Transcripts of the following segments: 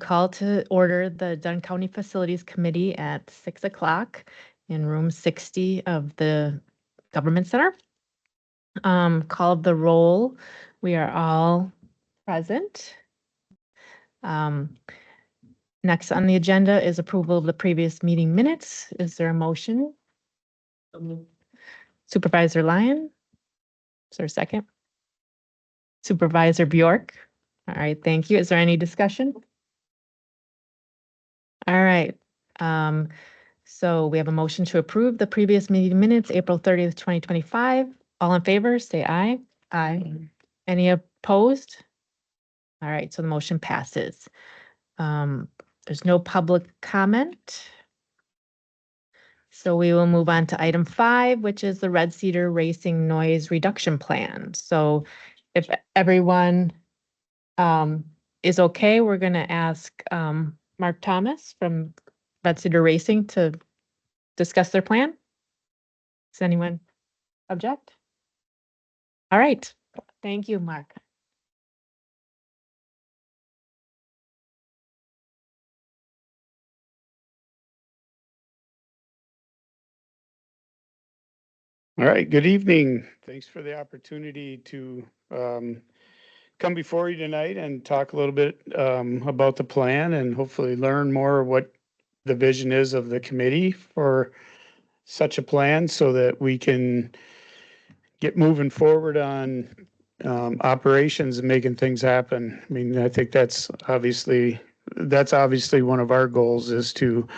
Call to order the Dunn County Facilities Committee at 6 o'clock in room 60 of the Government Center. Call the roll. We are all present. Next on the agenda is approval of the previous meeting minutes. Is there a motion? Supervisor Lyon? Is there a second? Supervisor Bjork? All right, thank you. Is there any discussion? All right. So we have a motion to approve the previous meeting minutes, April 30th, 2025. All in favor, say aye. Aye. Any opposed? All right, so the motion passes. There's no public comment. So we will move on to item 5, which is the Red Cedar Racing Noise Reduction Plan. So if everyone is okay, we're going to ask Mark Thomas from Red Cedar Racing to discuss their plan. Does anyone object? All right. Thank you, Mark. All right, good evening. Thanks for the opportunity to come before you tonight and talk a little bit about the plan and hopefully learn more what the vision is of the committee for such a plan so that we can get moving forward on operations and making things happen. I mean, I think that's obviously one of our goals is to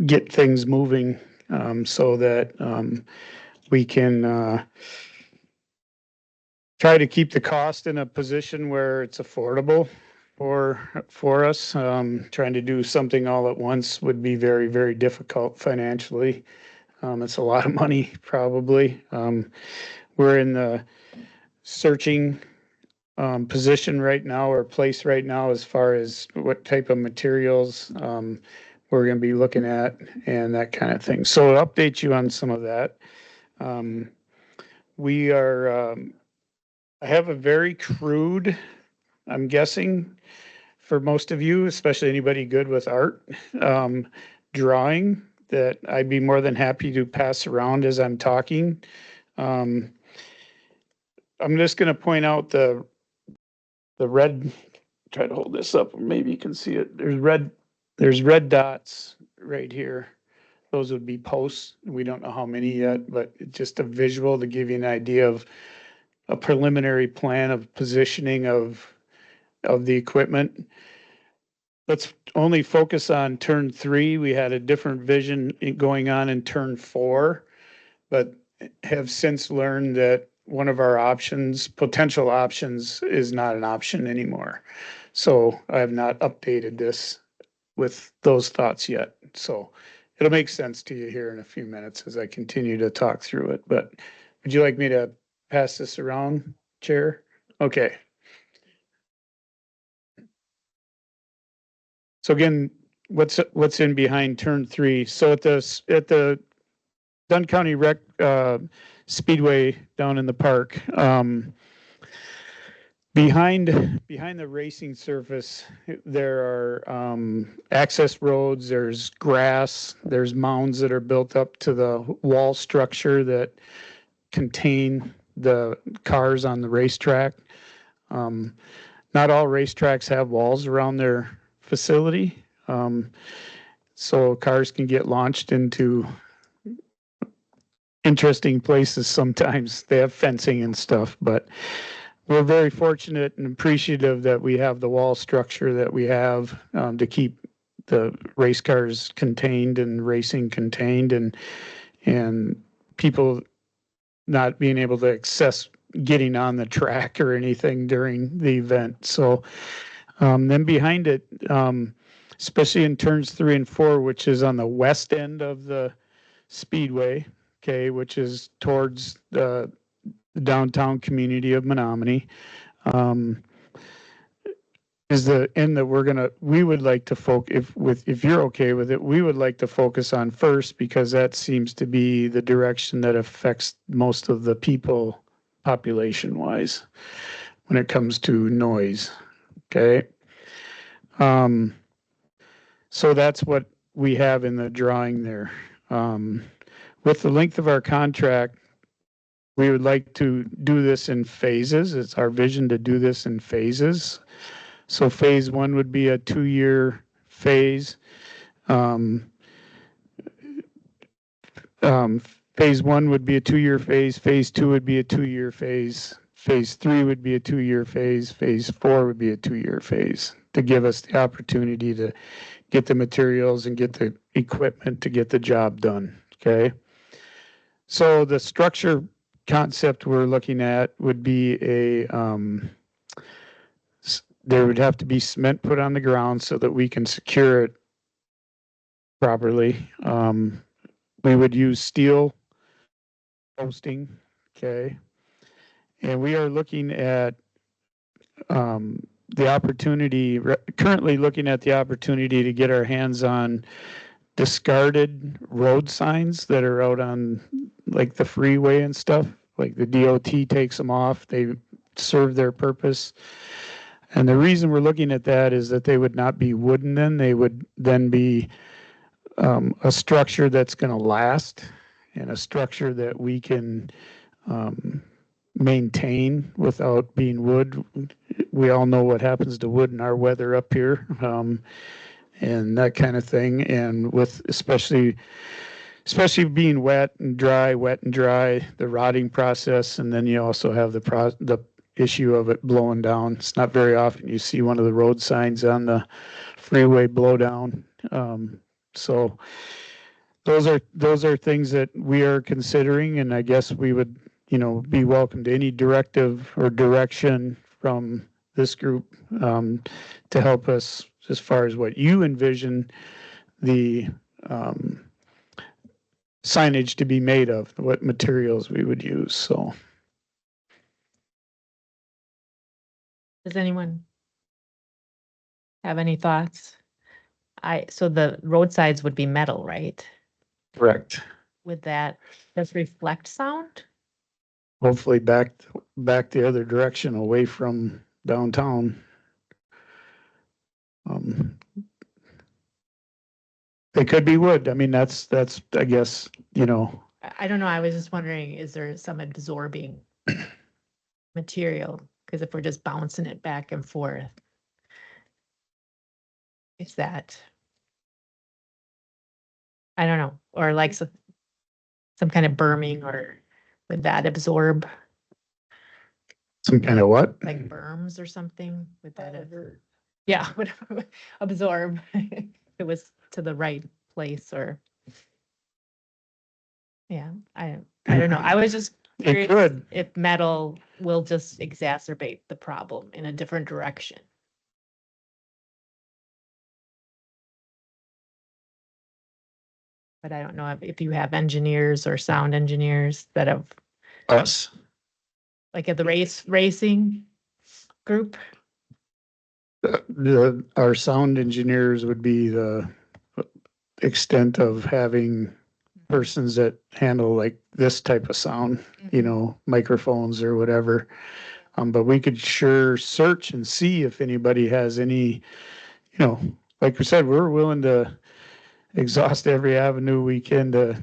get things moving so that we can try to keep the cost in a position where it's affordable for us. Trying to do something all at once would be very, very difficult financially. It's a lot of money, probably. We're in the searching position right now or place right now as far as what type of materials we're going to be looking at and that kind of thing. So I'll update you on some of that. We are, I have a very crude, I'm guessing for most of you, especially anybody good with art, drawing that I'd be more than happy to pass around as I'm talking. I'm just going to point out the red, try to hold this up, maybe you can see it. There's red dots right here. Those would be posts. We don't know how many yet, but it's just a visual to give you an idea of a preliminary plan of positioning of the equipment. Let's only focus on turn 3. We had a different vision going on in turn 4, but have since learned that one of our options, potential options, is not an option anymore. So I have not updated this with those thoughts yet. So it'll make sense to you here in a few minutes as I continue to talk through it. But would you like me to pass this around, Chair? Okay. So again, what's in behind turn 3? So at the Dunn County Rec Speedway down in the park, behind the racing surface, there are access roads, there's grass, there's mounds that are built up to the wall structure that contain the cars on the racetrack. Not all racetracks have walls around their facility, so cars can get launched into interesting places sometimes. They have fencing and stuff, but we're very fortunate and appreciative that we have the wall structure that we have to keep the race cars contained and racing contained, and people not being able to access getting on the track or anything during the event. So then behind it, especially in turns 3 and 4, which is on the west end of the speedway, okay, which is towards the downtown community of Menominee, is the end that we would like to focus, if you're okay with it, we would like to focus on first, because that seems to be the direction that affects most of the people population wise when it comes to noise. Okay. Um, so that's what we have in the drawing there. With the length of our contract, we would like to do this in phases. It's our vision to do this in phases. So phase one would be a 2-year phase. Um, um, phase one would be a 2-year phase. Phase two would be a 2-year phase. Phase three would be a 2-year phase. Phase four would be a 2-year phase to give us the opportunity to get the materials and get the equipment to get the job done. Okay. So the structure concept we're looking at would be there would have to be cement put on the ground so that we can secure it properly. We would use steel posting, okay? And we are looking at the opportunity, currently looking at the opportunity to get our hands on discarded road signs that are out on like the freeway and stuff. Like the DOT takes them off, they serve their purpose. And the reason we're looking at that is that they would not be wooden then, they would then be a structure that's going to last and a structure that we can maintain without being wood. We all know what happens to wood in our weather up here, and that kind of thing. And with especially being wet and dry, the rotting process, and then you also have the issue of it blowing down. It's not very often you see one of the road signs on the freeway blow down. So those are things that we are considering, and I guess we would, be welcome to any directive or direction from this group to help us as far as what you envision the signage to be made of, what materials we would use. So, Does anyone have any thoughts? So the roadsides would be metal, right? correct. Would that just reflect sound? Hopefully back the other direction away from downtown. They could be wood. I mean, that's I guess, I don't know. I was just wondering, is there some absorbing material? Because if we're just bouncing it back and forth, is that, I don't know, or like some kind of berming, or would that absorb some kind of what? like berms or something? Would that yeah, would absorb if it was to the right place, or yeah, I don't know. I was just It curious could. if metal will just exacerbate the problem in a different direction. But I don't know if you have engineers or sound engineers that have, Us. like at the racing group. Our sound engineers would be the extent of having persons that handle like this type of sound, microphones or whatever. But we could sure search and see if anybody has any, like we said, we're willing to exhaust every avenue we can to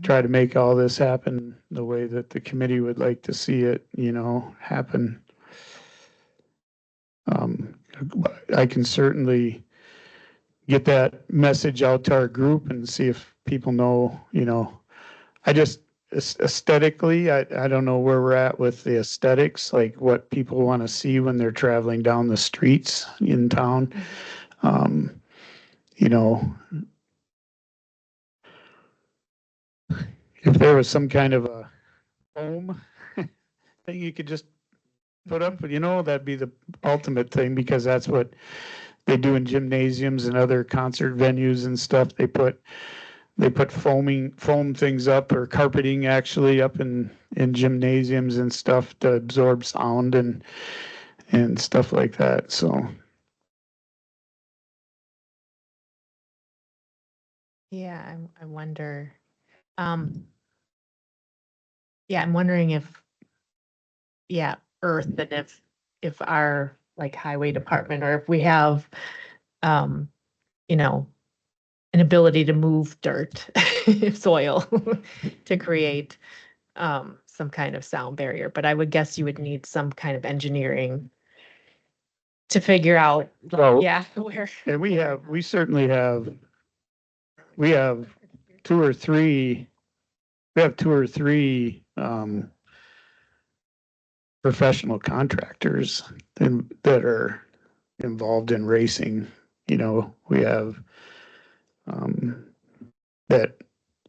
try to make all this happen the way that the committee would like to see it, happen. I can certainly get that message out to our group and see if people know, I just aesthetically, I don't know where we're at with the aesthetics, like what people want to see when they're traveling down the streets in town. You know, if there was some kind of a foam thing you could just put up, that'd be the ultimate thing, because that's what they do in gymnasiums and other concert venues and stuff. They put foam things up, or carpeting actually up in gymnasiums and stuff to absorb sound and stuff like that. So Yeah, I wonder. Yeah, I'm wondering if, yeah, Earth, and if our like highway department, or if we have, um, you know, an ability to move dirt, soil to create, some kind of sound barrier. But I would guess you would need some kind of engineering to figure out, Well, yeah, where. and we certainly have, we have two or three, we have two or three, professional contractors that are involved in racing. We have, that,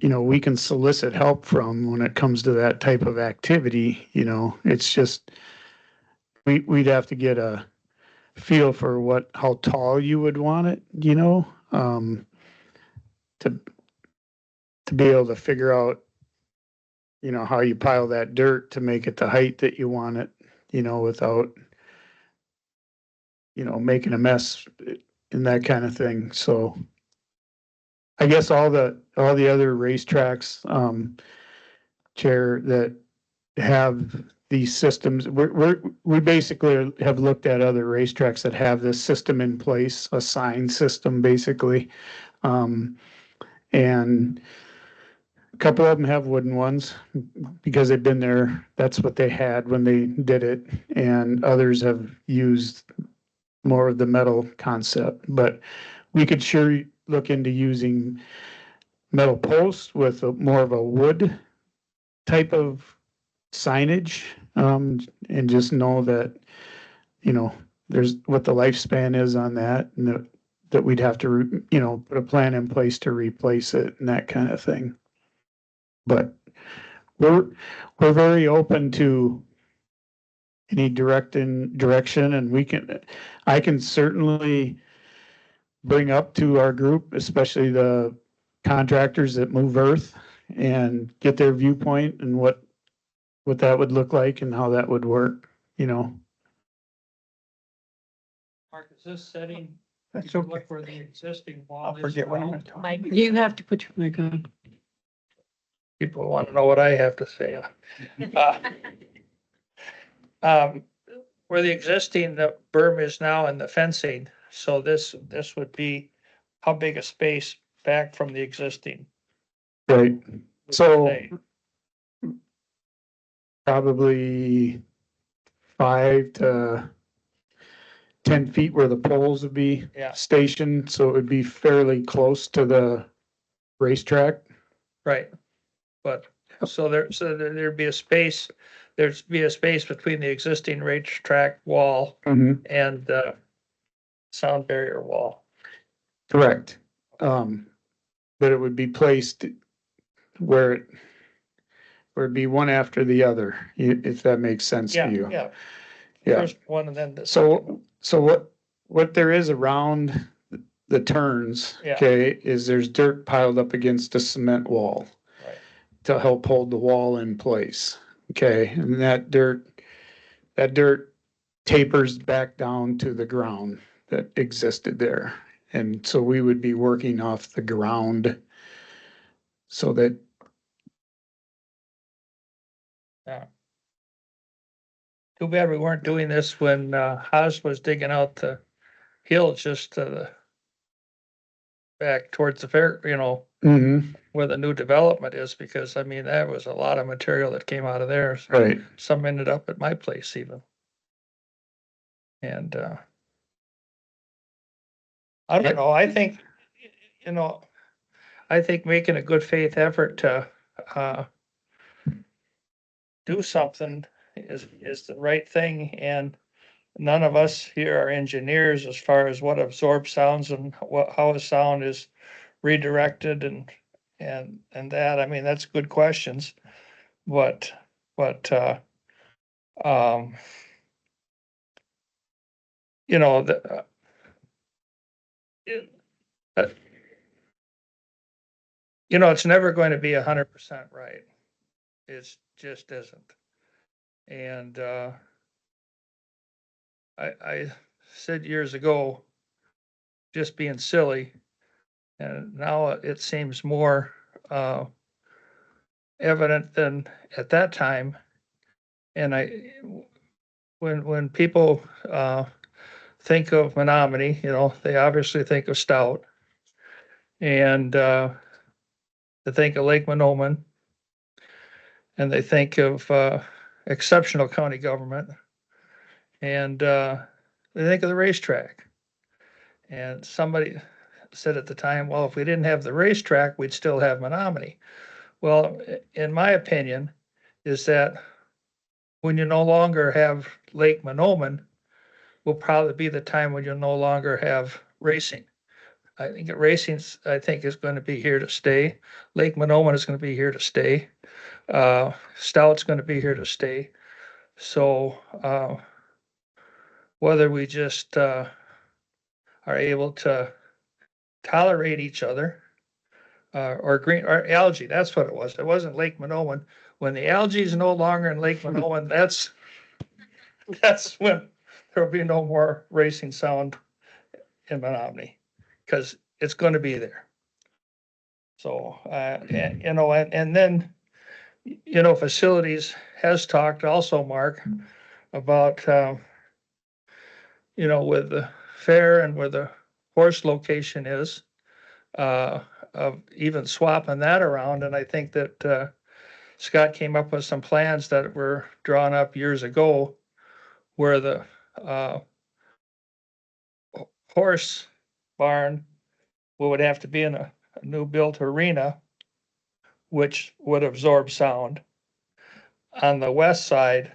we can solicit help from when it comes to that type of activity. It's just, we'd have to get a feel for how tall you would want it, to, to be able to figure out, how you pile that dirt to make it the height that you want it, without, making a mess and that kind of thing. So I guess all the other racetracks, Chair, that have these systems, we basically have looked at other racetracks that have this system in place, a sign system, basically. And a couple of them have wooden ones because they've been there. That's what they had when they did it. And others have used more of the metal concept, but we could sure look into using metal posts with more of a wood type of signage, and just know that, there's what the lifespan is on that, and that we'd have to, put a plan in place to replace it and that kind of thing. But we're very open to any direction, and I can certainly bring up to our group, especially the contractors that move earth, and get their viewpoint and what that would look like and how that would work. Mark, is this setting, That's if you okay. look where the existing wall I'll is forget what I'm now? gonna talk. Mike, You have to put your mic on. People want to know what I have to say. Um, where the existing, the berm is now and the fencing, so this would be how big a space back from the existing? Right. would you So say? probably 5 to 10 feet where the poles would be Yeah. stationed, so it would be fairly close to the racetrack. Right, but, there'd be a space, between the existing racetrack wall and the sound barrier wall. Correct. But it would be placed where it'd be one after the other, if that makes sense to Yeah, you. yeah, Yeah. first one and then the second. So what there is around the turns, Yeah. okay, is there's dirt piled up against a cement wall Right. to help hold the wall in place. Okay, and that dirt tapers back down to the ground that existed there. And so we would be working off the ground so that, Yeah. Too bad we weren't doing this when Haas was digging out the hill just to the back towards the fair, where the new development is, because I mean, that was a lot of material that came out of there. right, Some ended up at my place even. And I don't know, you know, I think making a good faith effort to do something is the right thing, and none of us here are engineers as far as what absorbs sounds and how a sound is redirected and that. I mean, that's good questions. But um the it- uh, it's never going to be 100% right. It's just isn't. And I said years ago, just being silly, and now it seems more evident than at that time. And when people think of Menominee, you know, they obviously think of Stout. And they think of Lake Monoman. And they think of exceptional county government. And they think of the racetrack. And somebody said at the time, well, if we didn't have the racetrack, we'd still have Menominee. Well, in my opinion, is that when you no longer have Lake Monoman, will probably be the time when you'll no longer have racing. I think racing's, I think, is going to be here to stay. Lake Monoman is going to be here to stay. Stout's going to be here to stay. So whether we just are able to tolerate each other or algae, that's what it was. It wasn't Lake Monoman. When the algae is no longer in Lake Monoman, that's when there'll be no more racing sound in Menominee, because it's going to be there. So, and then, facilities has talked also, Mark, about, with the fair and where the horse location is, of even swapping that around. And I think that Scott came up with some plans that were drawn up years ago where the horse barn would have to be in a new built arena, which would absorb sound on the west side,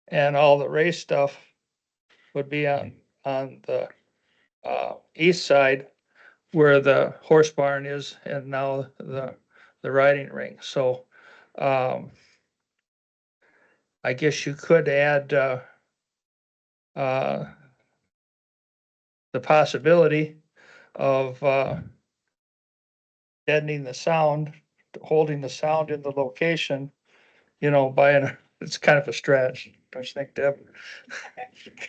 and all the race stuff would be on the east side where the horse barn is, and now the riding ring. So I guess you could add the possibility of deadening the sound, holding the sound in the location, it's kind of a stretch, don't you think, Deb?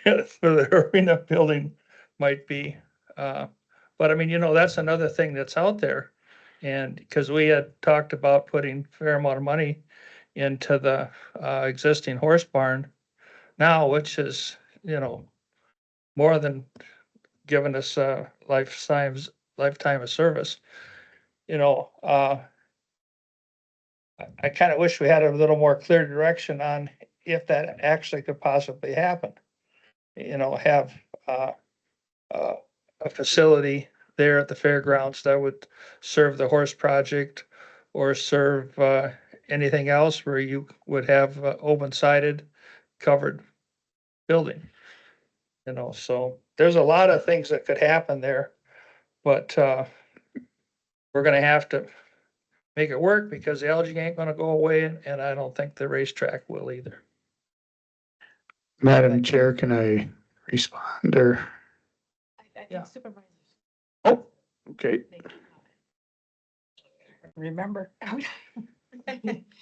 For the arena building might be, but I mean, that's another thing that's out there. And because we had talked about putting a fair amount of money into the existing horse barn now, which is, more than giving us a lifetime of service. I kind of wish we had a little more clear direction on if that actually could possibly happen. Have a facility there at the fairgrounds that would serve the horse project or serve anything else where you would have open-sided covered building. So there's a lot of things that could happen there, but we're going to have to make it work because the algae ain't going to go away, and I don't think the racetrack will either. Madam Chair, can I respond or? I Yeah. think supervisors. Oh, okay. Remember?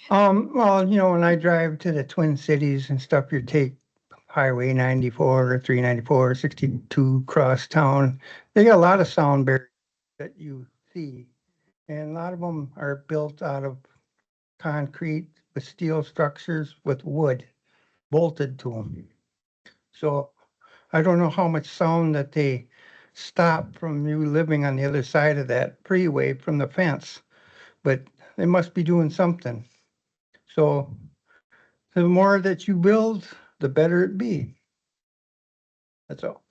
Well, when I drive to the Twin Cities and stuff, you take Highway 94 or 394, 62 cross town. They got a lot of sound barriers that you see. And a lot of them are built out of concrete with steel structures with wood bolted to them. So I don't know how much sound that they stop from you living on the other side of that freeway from the fence, but they must be doing something. So the more that you build, the better it be. That's all.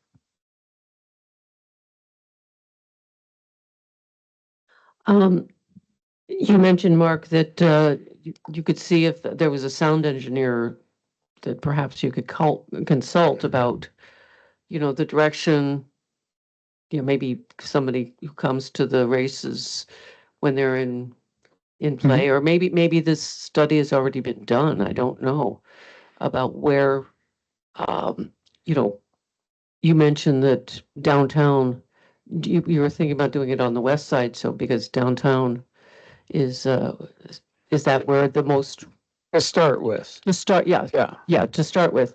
You mentioned, Mark, that you could see if there was a sound engineer that perhaps you could consult about, the direction, maybe somebody who comes to the races when they're in play, or maybe this study has already been done. I don't know about where, you mentioned that downtown, you were thinking about doing it on the west side. So because downtown is that where the most To start with, to start? Yeah, yeah. to start with.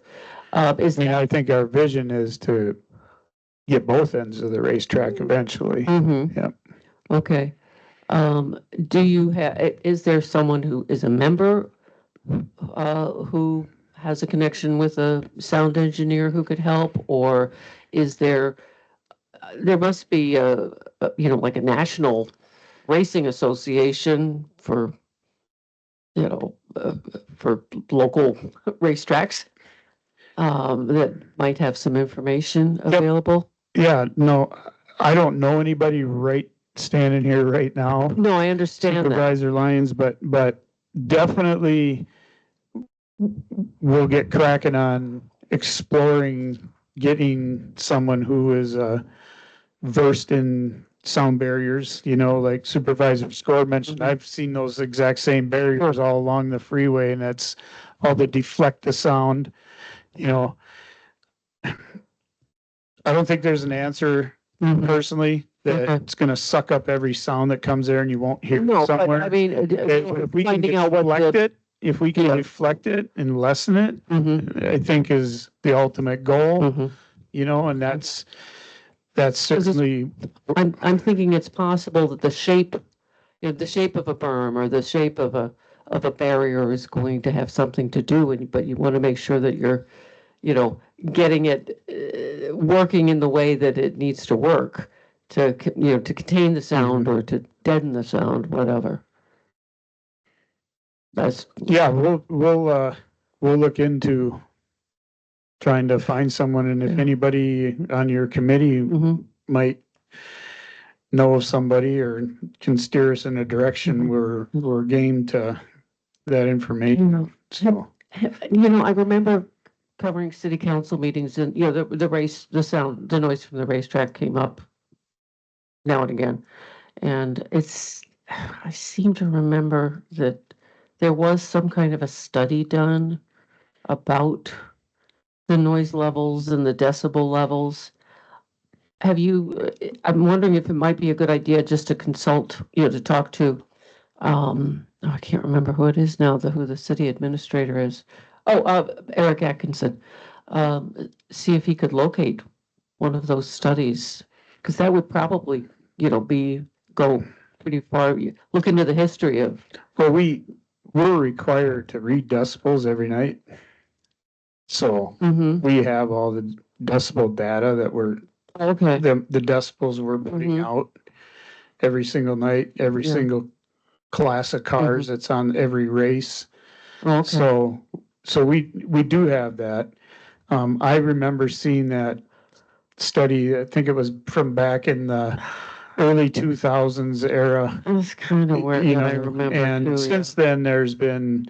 Is I mean, that? I think our vision is to get both ends of the racetrack eventually. Mm-hmm. Yep. Okay. Do you have? Is there someone who is a member who has a connection with a sound engineer who could help? Or is there, there must be you know, like a national racing association for, you know, for local racetracks that might have some information available? Yeah, no, I don't know anybody standing here right now, No, I understand that. Supervisor Lyons, but definitely we'll get cracking on exploring getting someone who is versed in sound barriers, you know, like Supervisor Score mentioned. Mhm. I've seen those exact same barriers all along the freeway, and that's all the deflect the sound, you know. I don't think there's an answer Mhm. personally that Okay. it's gonna suck up every sound that comes there and you won't hear No, it but I somewhere. mean, If we can finding out what deflect the, it, if we can Yeah. deflect it and lessen it, Mhm, I think is the ultimate goal, mhm. you know, and that's 'Cause it's- certainly, I'm thinking it's possible that the shape, you know, the shape of a berm or the shape of a barrier is going to have something to do, but you want to make sure that you're, you know, getting it, working in the way that it needs to work to, you know, to contain the sound or to deaden the sound, whatever. That's, yeah, we'll look into trying to find someone, and if Yeah. anybody on your committee mhm, might know of somebody or can steer us in a direction, Mhm. we're game to that you information, know, so. you know, I remember covering city council meetings and, you know, the noise from the racetrack came up now and again. And I seem to remember that there was some kind of a study done about the noise levels and the decibel levels. Have you, I'm wondering if it might be a good idea just to consult, you know, to talk to, oh, I can't remember who it is now, who the city administrator is. Oh, Eric Atkinson. See if he could locate one of those studies, because that would probably, you know, go pretty far. Look into the history of, Well, we're required to read decibels every night. So Mhm. we have all the decibel data that Okay, the decibels we're putting Mhm. out every single night, every Yeah. single class of cars that's on every race. okay. So we do have that. I remember seeing that study, I think it was from back in the early 2000s era. That's kind of where You what I know, remember and too, since then, there's been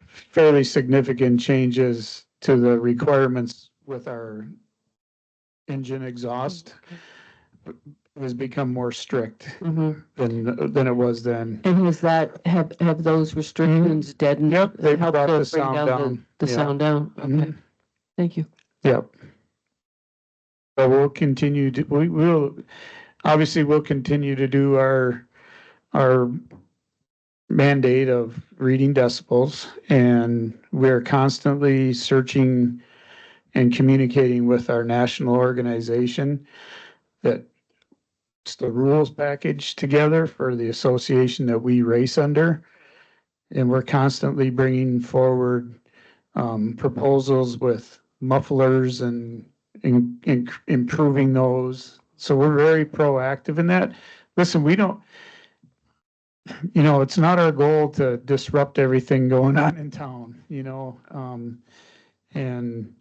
fairly significant changes to the requirements with our engine exhaust. Has become more strict yeah. Mhm. than it was then. And have those restrictions deadened? Yep, they helped brought to the bring sound down down. the Yeah. sound down? Okay, Mhm. thank you. Yep. But we'll continue to, we'll continue to do our mandate of reading decibels, and we're constantly searching and communicating with our national organization that it's the rules package together for the association that we race under. And we're constantly bringing forward proposals with mufflers and improving those. So we're very proactive in that. Listen, we don't, you know, it's not our goal to disrupt everything going on in town, you know, and,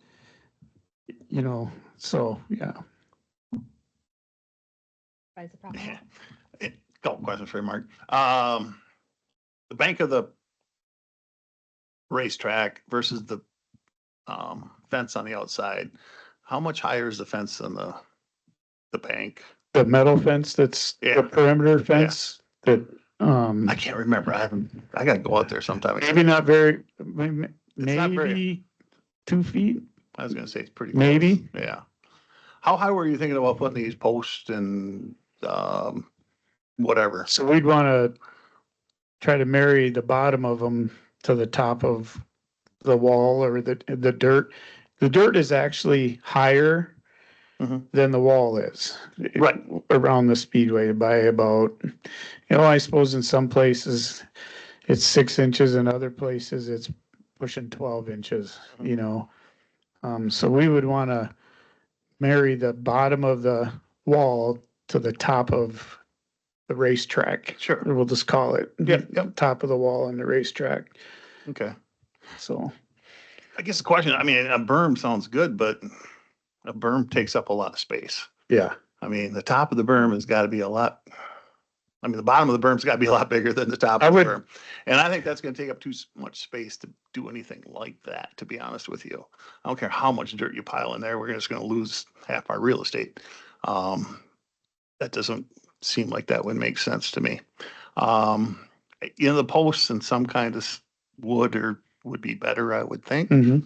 you know, so, yeah. Supervisor Propper? Couple questions for you, Mark. The bank of the racetrack versus the fence on the outside. How much higher is the fence than the bank? The metal fence that's Yeah. the perimeter fence that, I can't remember. I gotta go out there sometime. maybe not very, not very- maybe 2 feet, I was gonna say it's pretty. maybe. Close. Yeah. How high were you thinking about putting these posts and whatever? So we'd want to try to marry the bottom of them to the top of the wall or the dirt. The dirt is actually higher Mhm. than the wall is. Right. Around the speedway by about, you know, I suppose in some places it's 6 inches, in other places it's pushing 12 inches, you know. So we would want to marry the bottom of the wall to the top of the racetrack. Sure. We'll just call it. Yep. Top of the wall on the racetrack. Okay. So, I guess the question, I mean, a berm sounds good, but a berm takes up a lot of space. yeah. I mean, the top of the berm has got to be a lot. I mean, the bottom of the berm's got to be a lot bigger than the top I of the would- berm. And I think that's going to take up too much space to do anything like that, to be honest with you. I don't care how much dirt you pile in there, we're just going to lose half our real estate. That doesn't seem like that would make sense to me. The posts and some kind of wood or would be better, I would think. Mhm.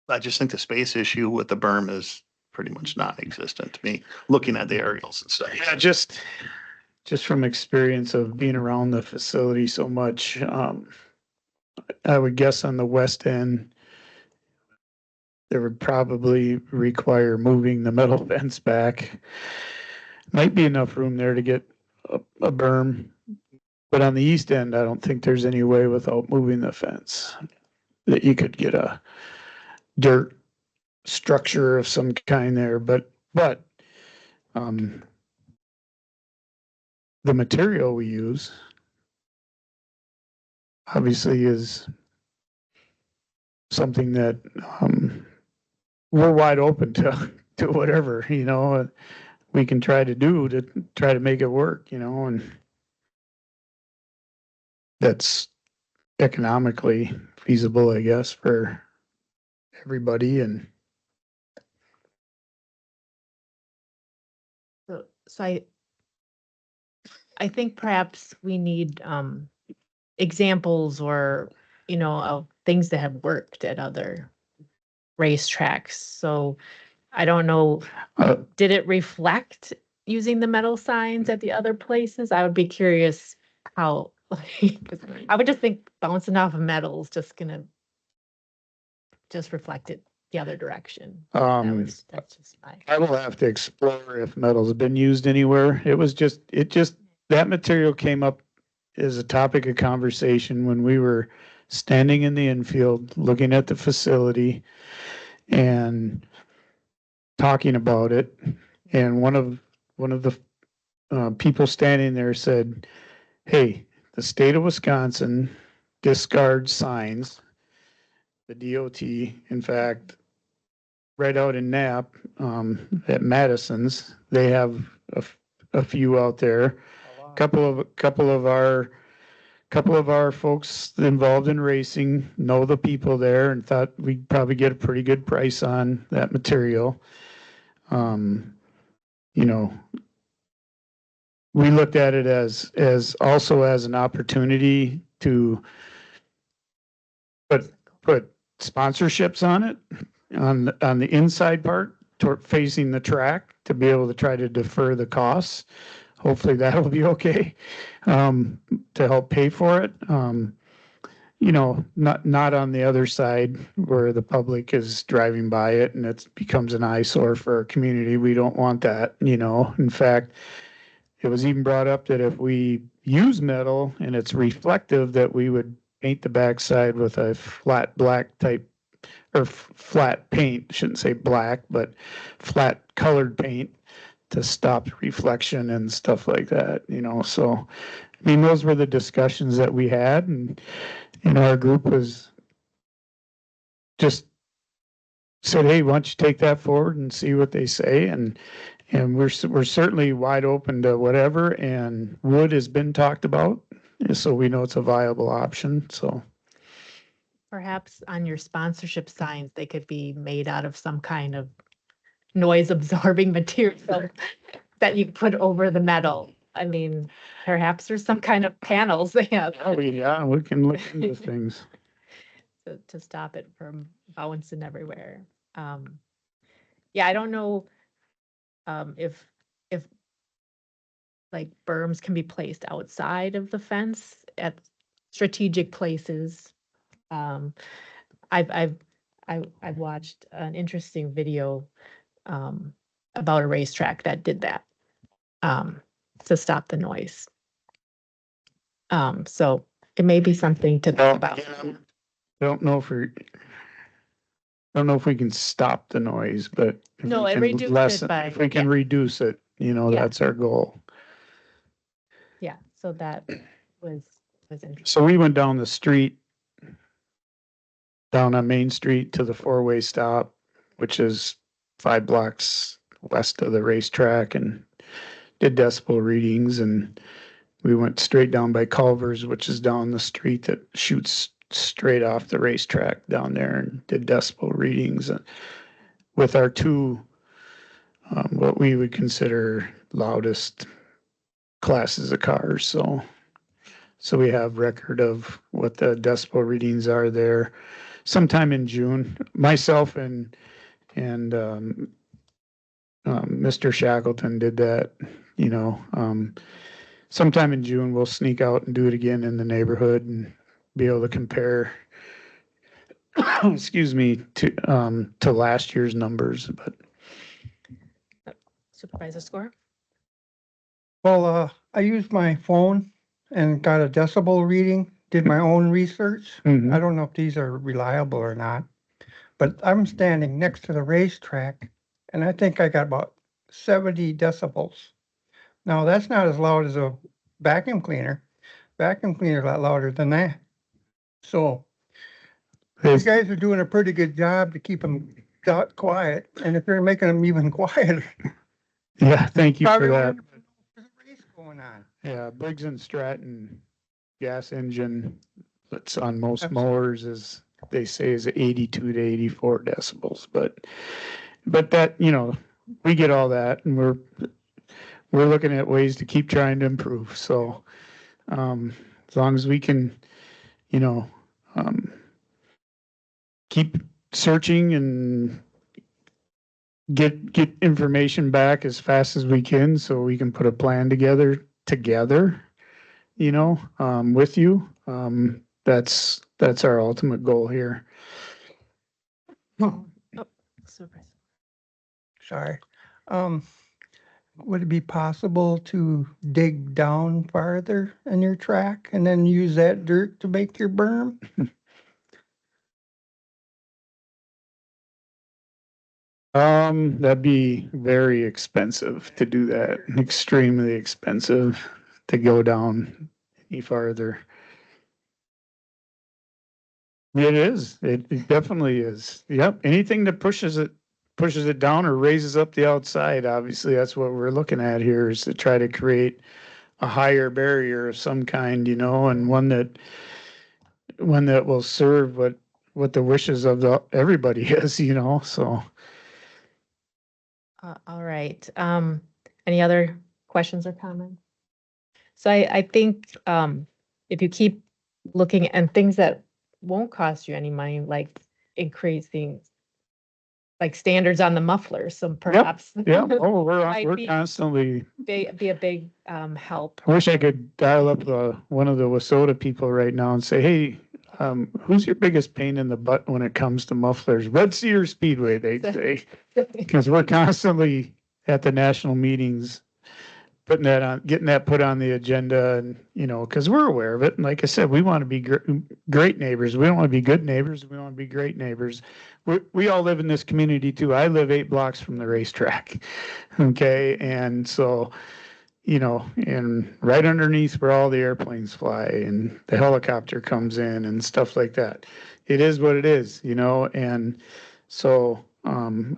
I just think the space issue with the berm is pretty much non-existent to me, looking at the aerials and stuff. Yeah, just from experience of being around the facility so much, I would guess on the west end, there would probably require moving the metal fence back. Might be enough room there to get a berm, but on the east end, I don't think there's any way without moving the fence that you could get a dirt structure of some kind there, but the material we use obviously is something that we're wide open to whatever, you know, we can try to make it work, you know, and that's economically feasible, I guess, for everybody. And So I think perhaps we need examples or, you know, of things that have worked at other racetracks. So I don't know, uh, did it reflect using the metal signs at the other places? I would be curious how, I would just think bouncing off of metal is just gonna just reflect it the other direction. That's just my. I will have to explore if metal's been used anywhere. That material came up as a topic of conversation when we were standing in the infield, looking at the facility and talking about it. And one of the people standing there said, "Hey, the state of Wisconsin discards signs. The DOT, in fact, right out in Knapp, at Madison's, they have a few out there. Couple of our folks involved in racing know the people there and thought we'd probably get a pretty good price on that material. You know, we looked at it as also as an opportunity to put sponsorships on it, on the inside part toward facing the track to be able to try to defer the costs. Hopefully that'll be okay, to help pay for it. You know, not on the other side where the public is driving by it and it becomes an eyesore for our community. We don't want that, you know. In fact, it was even brought up that if we use metal and it's reflective, that we would paint the backside with a flat black type or flat paint, shouldn't say black, but flat colored paint to stop reflection and stuff like that, you know. So, I mean, those were the discussions that we had, and our group was just said, "Hey, why don't you take that forward and see what they say?" And we're certainly wide open to whatever. And wood has been talked about, so we know it's a viable option. So Perhaps on your sponsorship signs, they could be made out of some kind of noise absorbing material that you put over the metal. I mean, perhaps there's some kind of panels they have we can look into things. to stop it from bouncing everywhere. Yeah, I don't know if like berms can be placed outside of the fence at strategic places. I've watched an interesting video about a racetrack that did that to stop the noise. So it may be something to Well, think about. don't know if we, don't know if we can stop the noise, but if No, we it can reduced it lessen, by- if we can yeah. reduce it, you know, Yeah. that's our goal. Yeah, so that was interesting. So we went down the street, down on Main Street to the four-way stop, which is 5 blocks west of the racetrack, and did decibel readings. And we went straight down by Culver's, which is down the street that shoots straight off the racetrack down there, and did decibel readings with our two, what we would consider loudest classes of cars. So we have record of what the decibel readings are there. Sometime in June, myself and Mr. Shackleton did that, you know. Sometime in June, we'll sneak out and do it again in the neighborhood and be able to compare, excuse me, to last year's numbers. But Supervisor Score? Well, I used my phone and got a decibel reading, did my own research. Mhm. I don't know if these are reliable or not, but I'm standing next to the racetrack and I think I got about 70 decibels. Now, that's not as loud as a vacuum cleaner. Vacuum cleaner a lot louder than that. So you guys are doing a pretty good job to keep them quiet. And if you're making them even quieter, yeah, thank you for probably that. there's a race going on. Yeah, Briggs and Stratton gas engine that's on most Absolutely. mowers is, they say, is 82 to 84 decibels. But that, you know, we get all that, and we're looking at ways to keep trying to improve. So as long as we can, you know, keep searching and get information back as fast as we can, so we can put a plan together, you know, with you. That's our ultimate goal here. Supervisor. Sorry. Would it be possible to dig down farther in your track and then use that dirt to make your berm? That'd be very expensive to do that, extremely expensive to go down any farther. It is. It definitely is. Yep. Anything that pushes it down or raises up the outside, obviously, that's what we're looking at here, is to try to create a higher barrier of some kind, you know, and one that will serve what the wishes of everybody is, you know, so. All right. Any other questions or comments? So I think if you keep looking at things that won't cost you any money, like increasing like standards on the mufflers, so perhaps Yeah, oh, Might we're be- constantly, be a big help. I wish I could dial up one of the Wasota people right now and say, hey, who's your biggest pain in the butt when it comes to mufflers? Red Cedar Speedway, they'd say, because we're constantly at the national meetings, putting that on, getting that put on the agenda, and, you know, because we're aware of it. And like I said, we want to be great neighbors. We don't want to be good neighbors. We want to be great neighbors. We all live in this community too. I live 8 blocks from the racetrack. Okay. And so, you know, and right underneath where all the airplanes fly and the helicopter comes in and stuff like that. It is what it is, you know, and so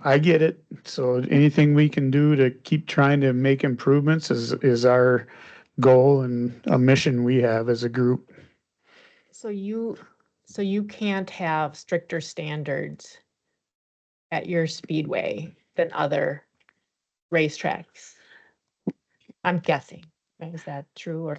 I get it. So anything we can do to keep trying to make improvements is our goal and a mission we have as a group. So you can't have stricter standards at your speedway than other racetracks. I'm guessing. Is that true or?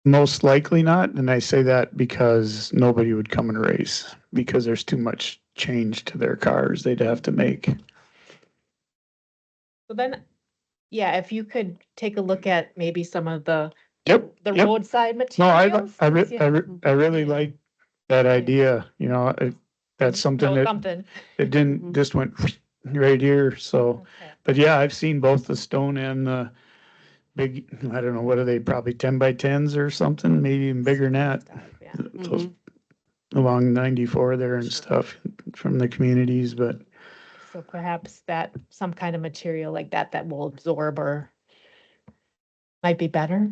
Most likely not, and I say that because nobody would come and race because there's too much change to their cars they'd have to make. So then, yeah, if you could take a look at maybe some of the Yep. the yep. roadside No, materials. I really like that idea, you know, that's something that Something. it didn't, just went right here, so. Okay. But yeah, I've seen both the stone and the big, I don't know, what are they, probably 10x10s or something, maybe even bigger than that. Stuff, yeah. Those Mhm. along 94 there and stuff from the communities, but So perhaps that, some kind of material like that, that will absorb or might be better.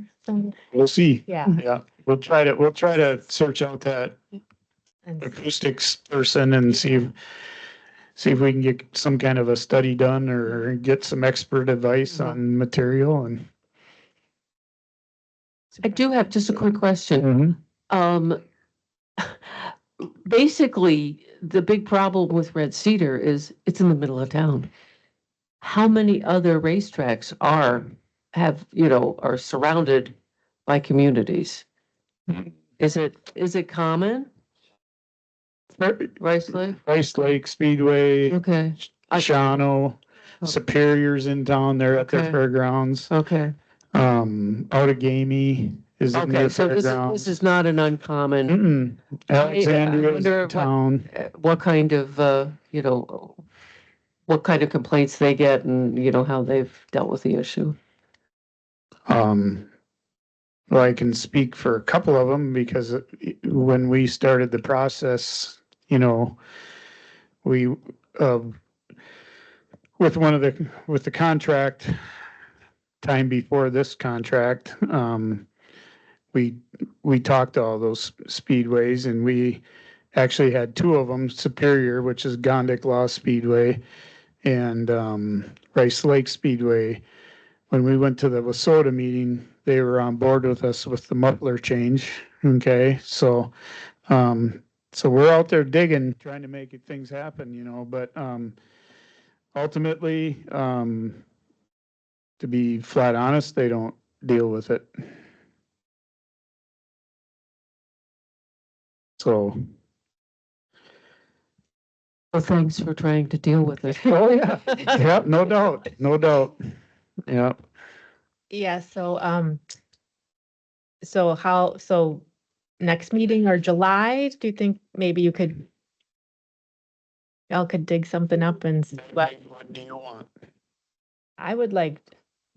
we'll see. Yeah. Yeah, we'll try to search out that And acoustics person and see if we can get some kind of a study done or get some expert advice Mhm. on material and. I do have just a quick question. Um, basically, the big problem with Red Cedar is it's in the middle of town. How many other racetracks are surrounded by communities? Is it common? Rice Lake? Rice Lake Speedway, Okay, Shawano, Oh. Superior's in town, they're at their Okay. fairgrounds. okay, Outagamie is in their okay, so this fairgrounds. is not an uncommon, Alexandria is wonder in town. what kind of, what kind of complaints they get and, how they've dealt with the issue. Um, well, I can speak for a couple of them because when we started the process, we, uh, with the contract, time before this contract, we, we talked to all those speedways and we actually had two of them, Superior, which is Gondik Law Speedway, and, Rice Lake Speedway. When we went to the Wasota meeting, they were on board with us with the muffler change. Okay, so we're out there digging, trying to make things happen, but ultimately, to be flat honest, they don't deal with it. So, Well, thanks for trying to deal with it. oh yeah, yeah, no doubt, no doubt. Yeah. yeah, so next meeting or July, do you think maybe y'all could dig something up and, but What do you want? I would like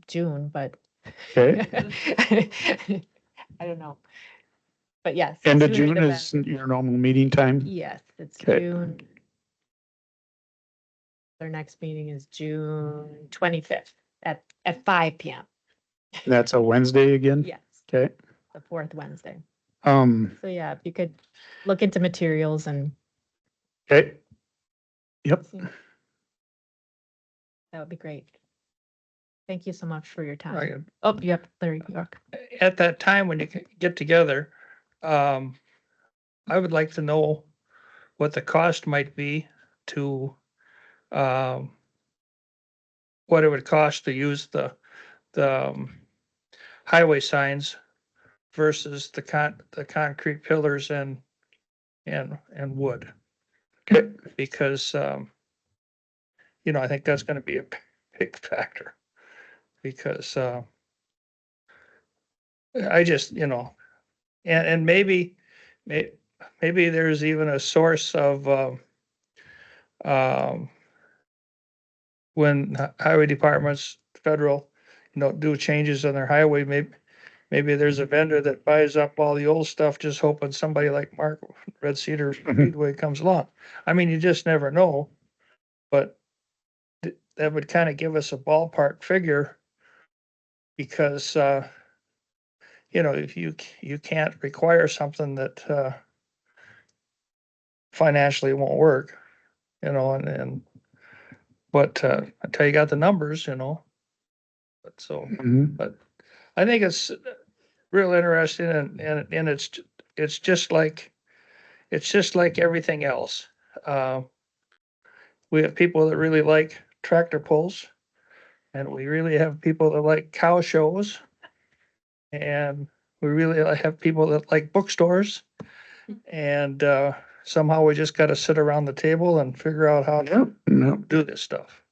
June, but Okay, I don't know. But yes. end of sooner June the is better. your normal meeting time? Yes, it's Okay. June. Our next meeting is June 25th at 5 PM. That's a Wednesday again? Yes, Okay. the fourth Wednesday. Um, So yeah, if you could look into materials and okay. Yep. see. That would be great. Thank you so much for your time. Right. Oh, yep, Larry York. At that time, when you get together, I would like to know what the cost might be to, um, what it would cost to use the highway signs versus the concrete pillars and wood. Okay. Because, I think that's gonna be a big factor. Because, I just, and maybe there's even a source of, um, when highway departments, federal, do changes on their highway, maybe there's a vendor that buys up all the old stuff, just hoping somebody like Mark Red Cedar Speedway comes along. I mean, you just never know, but that would kind of give us a ballpark figure because, if you can't require something that, financially won't work, but, until you got the numbers, but Mhm. but I think it's real interesting and it's just like, everything else. Uh, we have people that really like tractor pulls and we really have people that like cow shows. And we really have people that like bookstores and, somehow we just gotta sit around the table and figure out how to Yep. Yep. do this stuff.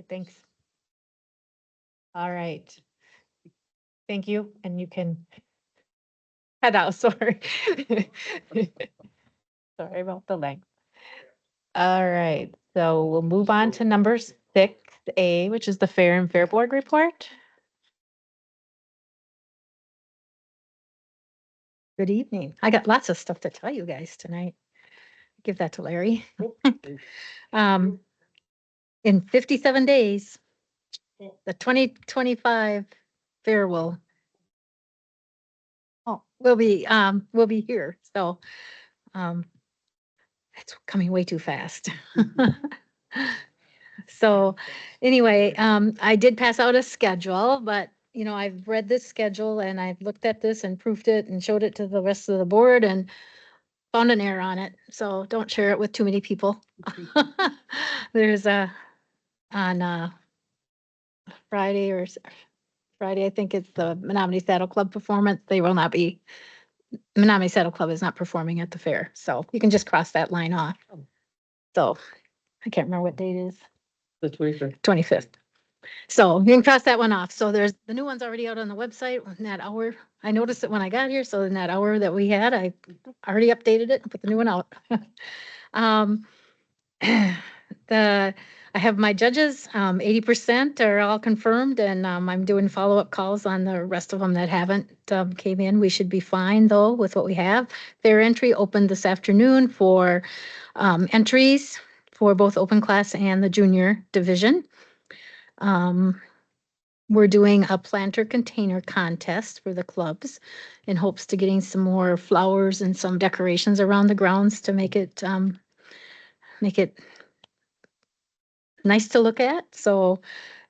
Thanks. All right. Thank you, and you can head out, sorry. Sorry about the length. All right, so we'll move on to number 6. the A, which is the Fair and Fair Board report. Good evening. I got lots of stuff to tell you guys tonight. Give that to Larry. Um, in 57 days, the 2025 fair will will be here. So, it's coming way too fast. So anyway, I did pass out a schedule, but I've read this schedule and I've looked at this and proofed it and showed it to the rest of the board and found an error on it. So don't share it with too many people. There's on Friday Friday, I think it's the Menominee Saddle Club performance. They will not be, Menominee Saddle Club is not performing at the fair. So you can just cross that line off. So I can't remember what date it is. The 25th. 25th. So you can cross that one off. So there's the new one's already out on the website in that hour. I noticed it when I got here. So in that hour that we had, I already updated it and put the new one out. I have my judges, 80% are all confirmed and I'm doing follow-up calls on the rest of them that haven't came in. We should be fine though with what we have. Fair entry opened this afternoon for entries for both open class and the junior division. We're doing a planter container contest for the clubs in hopes to getting some more flowers and some decorations around the grounds to make it nice to look at. So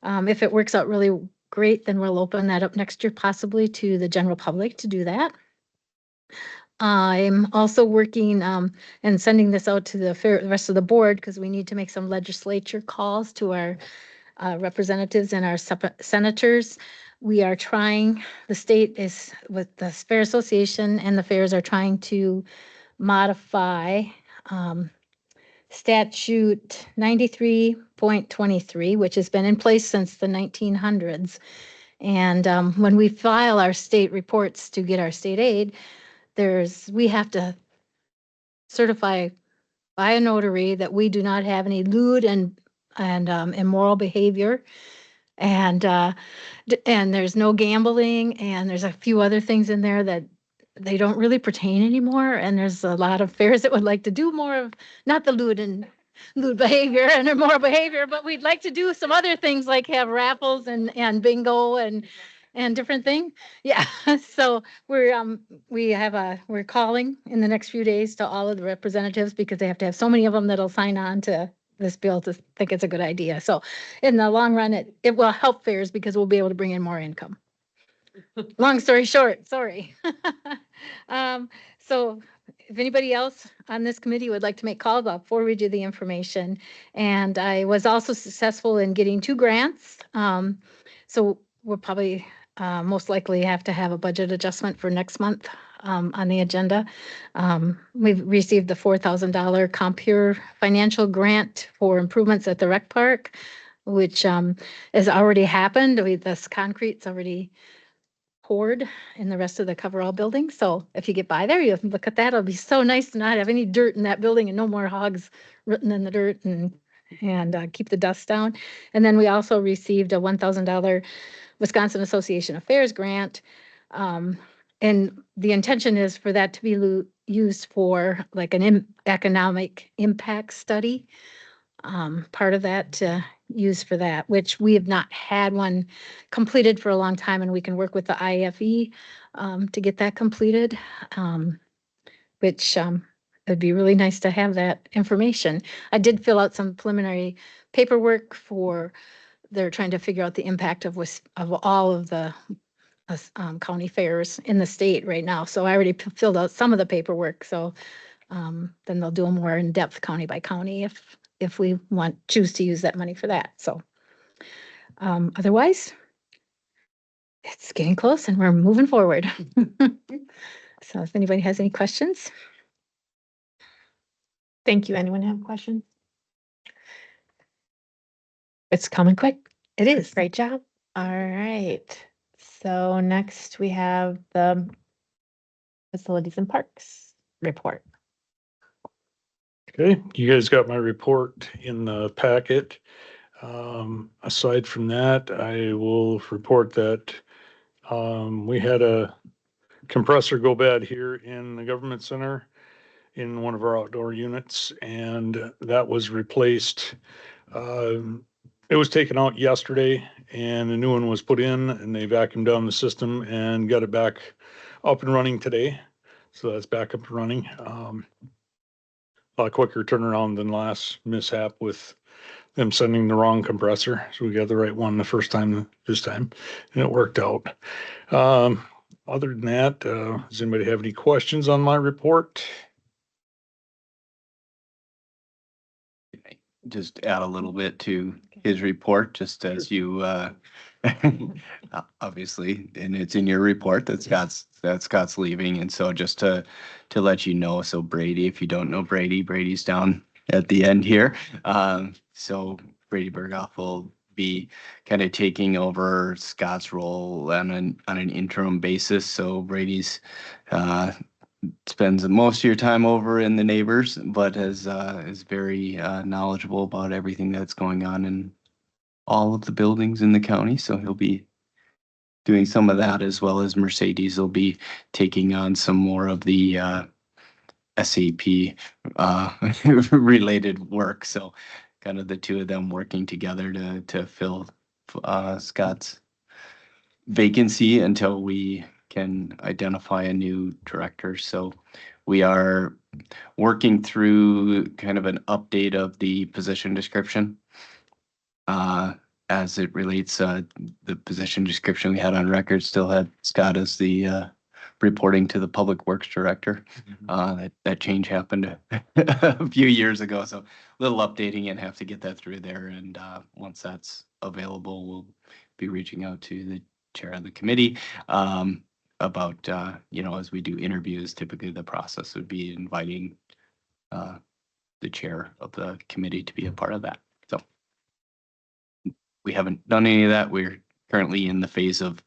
if it works out really great, then we'll open that up next year, possibly to the general public to do that. I'm also working and sending this out to the rest of the board because we need to make some legislature calls to our representatives and our senators. We are trying, the state is with the Fair Association and the fairs are trying to modify statute 93.23, which has been in place since the 1900s. And when we file our state reports to get our state aid, we have to certify by a notary that we do not have any lewd and immoral behavior. And there's no gambling and there's a few other things in there that they don't really pertain anymore. And there's a lot of fairs that would like to do more of, not the lewd behavior and immoral behavior, but we'd like to do some other things like have raffles and bingo and different things. Yeah. So we're calling in the next few days to all of the representatives because they have to have so many of them that'll sign on to this bill to think it's a good idea. So in the long run, it will help fairs because we'll be able to bring in more income. Long story short, sorry. So if anybody else on this committee would like to make calls, I'll forward you the information. And I was also successful in getting 2 grants. So we'll probably most likely have to have a budget adjustment for next month on the agenda. We've received the $4,000 Compure financial grant for improvements at the rec park, which has already happened. This concrete's already poured in the rest of the coverall building. So if you get by there, you look at that. It'll be so nice to not have any dirt in that building and no more hogs rooting in the dirt and keep the dust down. And then we also received a $1,000 Wisconsin Association of Fairs grant. And the intention is for that to be used for like an economic impact study. Part of that to use for that, which we have not had one completed for a long time, and we can work with the IFE to get that completed, which it'd be really nice to have that information. I did fill out some preliminary paperwork they're trying to figure out the impact of all of the county fairs in the state right now. So I already filled out some of the paperwork. So then they'll do a more in-depth county by county if we choose to use that money for that. So otherwise, it's getting close and we're moving forward. So if anybody has any questions. Thank you. Anyone have questions? It's coming quick. It is. Great job. All right. So next we have the Facilities and Parks report. Okay, you guys got my report in the packet. Aside from that, I will report that we had a compressor go bad here in the government center in one of our outdoor units, and that was replaced. It was taken out yesterday and a new one was put in, and they vacuumed down the system and got it back up and running today. So that's back up and running. A lot quicker turnaround than last mishap with them sending the wrong compressor. So we got the right one the first time this time, and it worked out. Other than that, does anybody have any questions on my report? Just add a little bit to his report, just as you, obviously, and it's in your report that Scott's leaving. And so just to let you know, so Brady, if you don't know Brady, Brady's down at the end here. So Brady Berghoff will be kind of taking over Scott's role on an interim basis. So Brady's, spends most of your time over in the neighbors, but is very knowledgeable about everything that's going on in all of the buildings in the county. So he'll be doing some of that, as well as Mercedes will be taking on some more of the SAP related work. So kind of the two of them working together to fill Scott's vacancy until we can identify a new director. So we are working through kind of an update of the position description. As it relates, the position description we had on record still had Scott as the reporting to the Public Works Director. That change happened a few years ago, so a little updating and have to get that through there. And once that's available, we'll be reaching out to the chair of the committee about, as we do interviews, typically the process would be inviting the chair of the committee to be a part of that. So we haven't done any of that. We're currently in the phase of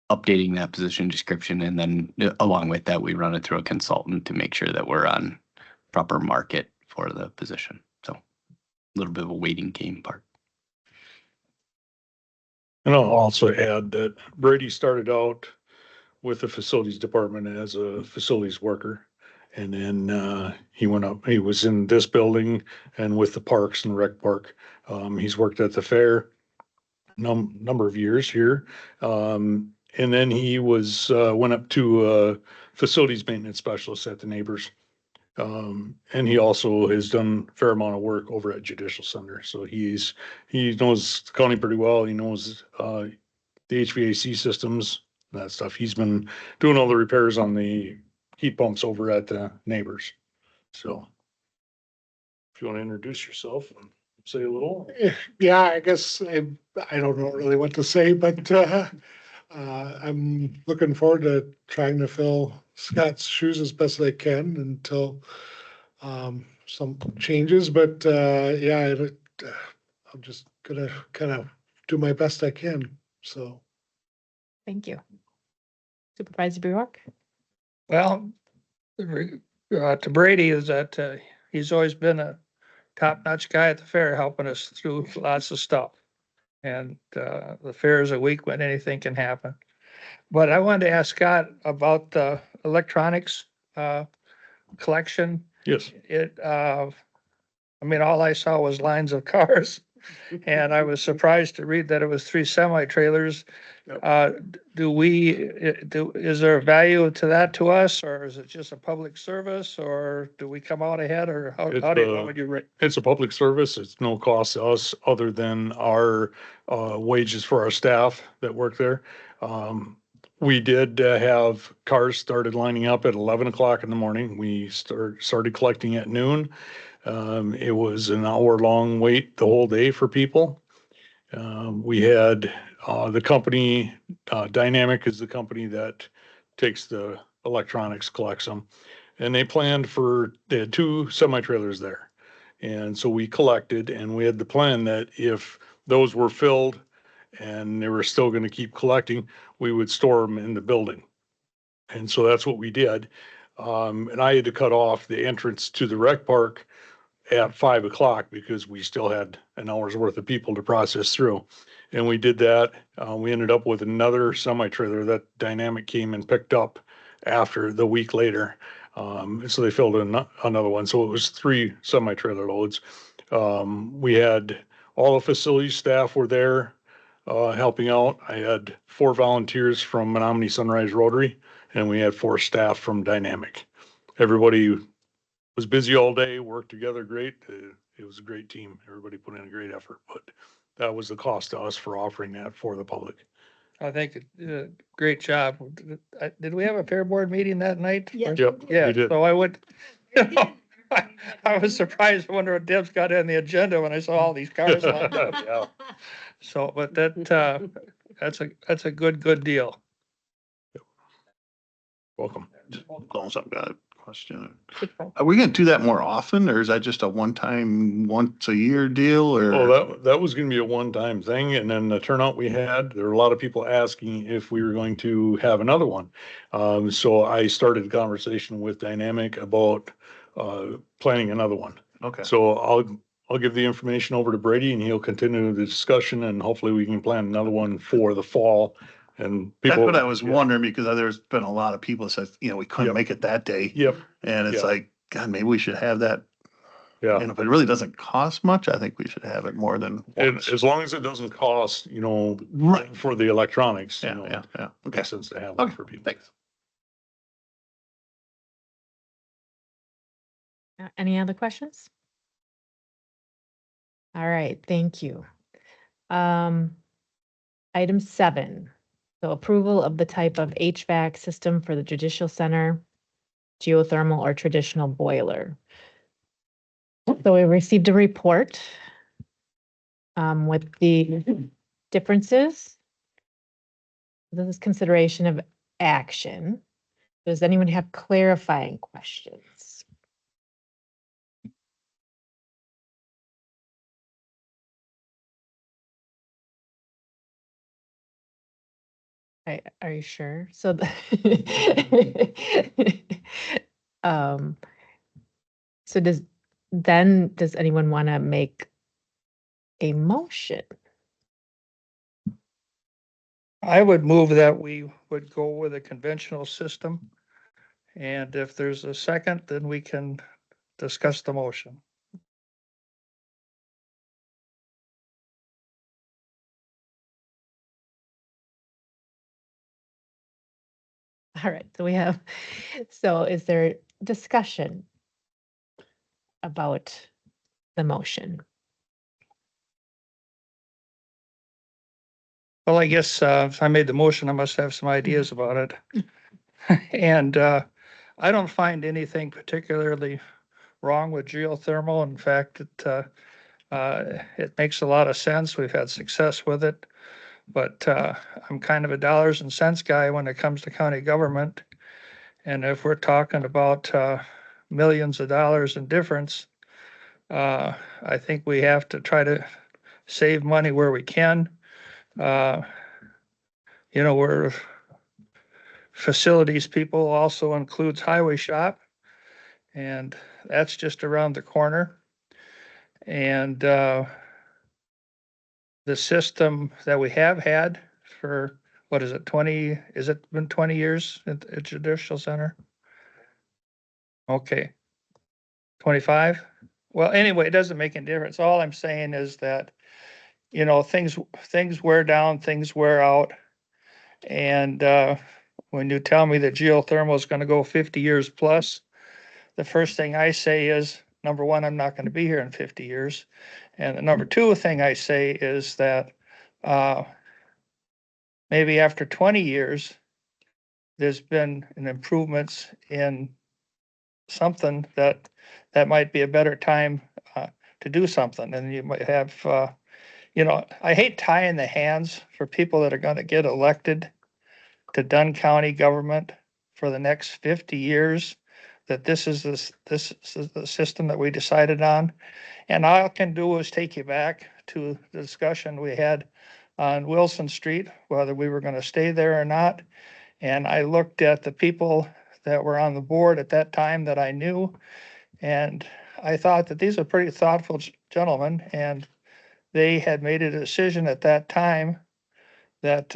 updating that position description. And then along with that, we run it through a consultant to make sure that we're on proper market for the position. So a little bit of a waiting game part. And I'll also add that Brady started out with the facilities department as a facilities worker. And then he went up, he was in this building and with the parks and rec park. He's worked at the fair number of years here. And then he went up to facilities maintenance specialist at the Neighbors. And he also has done a fair amount of work over at Judicial Center. So he knows the county pretty well. He knows the HVAC systems, that stuff. He's been doing all the repairs on the heat pumps over at the Neighbors. So if you want to introduce yourself and say a little. Yeah, I guess I don't know really what to say, but I'm looking forward to trying to fill Scott's shoes as best I can until some changes. But yeah, I'm just gonna kind of do my best I can. So Thank you. Supervisor Bjork? Well, to Brady is that he's always been a top-notch guy at the fair, helping us through lots of stuff. And the fair is a week when anything can happen. But I wanted to ask Scott about the electronics collection. Yes. All I saw was lines of cars, and I was surprised to read that it was 3 semi-trailers. Is there a value to that to us, or is it just a public service, or do we come out ahead, or how would you rate? It's a public service. It's no cost to us other than our wages for our staff that work there. We did have cars started lining up at 11 o'clock in the morning. We started collecting at noon. It was an hour-long wait the whole day for people. We had the company, Dynamic is the company that takes the electronics, collects them. And they had 2 semi-trailers there. And so we collected, and we had the plan that if those were filled and they were still going to keep collecting, we would store them in the building. And so that's what we did. And I had to cut off the entrance to the rec park at 5 o'clock because we still had an hour's worth of people to process through. And we did that. We ended up with another semi-trailer that Dynamic came and picked up after the week later. So they filled in another one. So it was 3 semi-trailer loads. We had all the facility staff were there, helping out. I had 4 volunteers from Menominee Sunrise Rotary, and we had 4 staff from Dynamic. Everybody was busy all day, worked together great. It was a great team. Everybody put in a great effort, but that was the cost to us for offering that for the public. I think, great job. Did we have a fair board meeting that night? Yes. Yep, Yeah, we did. so I would, I was surprised, I wonder what Deb's got on the agenda when I saw all these cars lined up. Yeah. So, but that's a good deal. Welcome. Close up, got a question. Are we gonna do that more often, or is that just a one-time, once a year deal, or? Oh, that was gonna be a one-time thing, and then the turnout we had, there were a lot of people asking if we were going to have another one. So I started a conversation with Dynamic about, planning another one. Okay, So I'll give the information over to Brady and he'll continue the discussion and hopefully we can plan another one for the fall and that's people. what I was Yeah. wondering, because there's been a lot of people that said, we couldn't Yep. make it that day. Yep, And it's Yeah. like, God, maybe we should have that. yeah. And if it really doesn't cost much, I think we should have it more than And once. as long as it doesn't cost, Right. for the electronics, Yeah, yeah. Okay, makes sense to have one okay, for people. thanks. Any other questions? All right, thank you. Item 7, so approval of the type of HVAC system for the Judicial Center, geothermal or traditional boiler. So we received a report with the differences. This is consideration of action. Does anyone have clarifying questions? Are you sure? So um, so does anyone want to make a motion? I would move that we would go with a conventional system. And if there's a second, then we can discuss the motion. All right, so is there discussion about the motion? Well, I guess, if I made the motion, I must have some ideas about it. And, I don't find anything particularly wrong with geothermal. In fact, it makes a lot of sense. We've had success with it. But, I'm kind of a dollars and cents guy when it comes to county government. And if we're talking about, millions of dollars in difference, I think we have to try to save money where we can. We're facilities people also includes highway shop. And that's just around the corner. And, the system that we have had for, what is it, is it been 20 years at Judicial Center? Okay. 25? Well, anyway, it doesn't make any difference. All I'm saying is that, things wear down, things wear out. And, when you tell me that geothermal is gonna go 50 years plus, the first thing I say is, number one, I'm not gonna be here in 50 years. And the number two thing I say is that, maybe after 20 years, there's been an improvements in something that might be a better time to do something. And you might have, I hate tying the hands for people that are going to get elected to Dunn County government for the next 50 years, that this is the system that we decided on. And all I can do is take you back to the discussion we had on Wilson Street, whether we were going to stay there or not. And I looked at the people that were on the board at that time that I knew, and I thought that these are pretty thoughtful gentlemen, and they had made a decision at that time that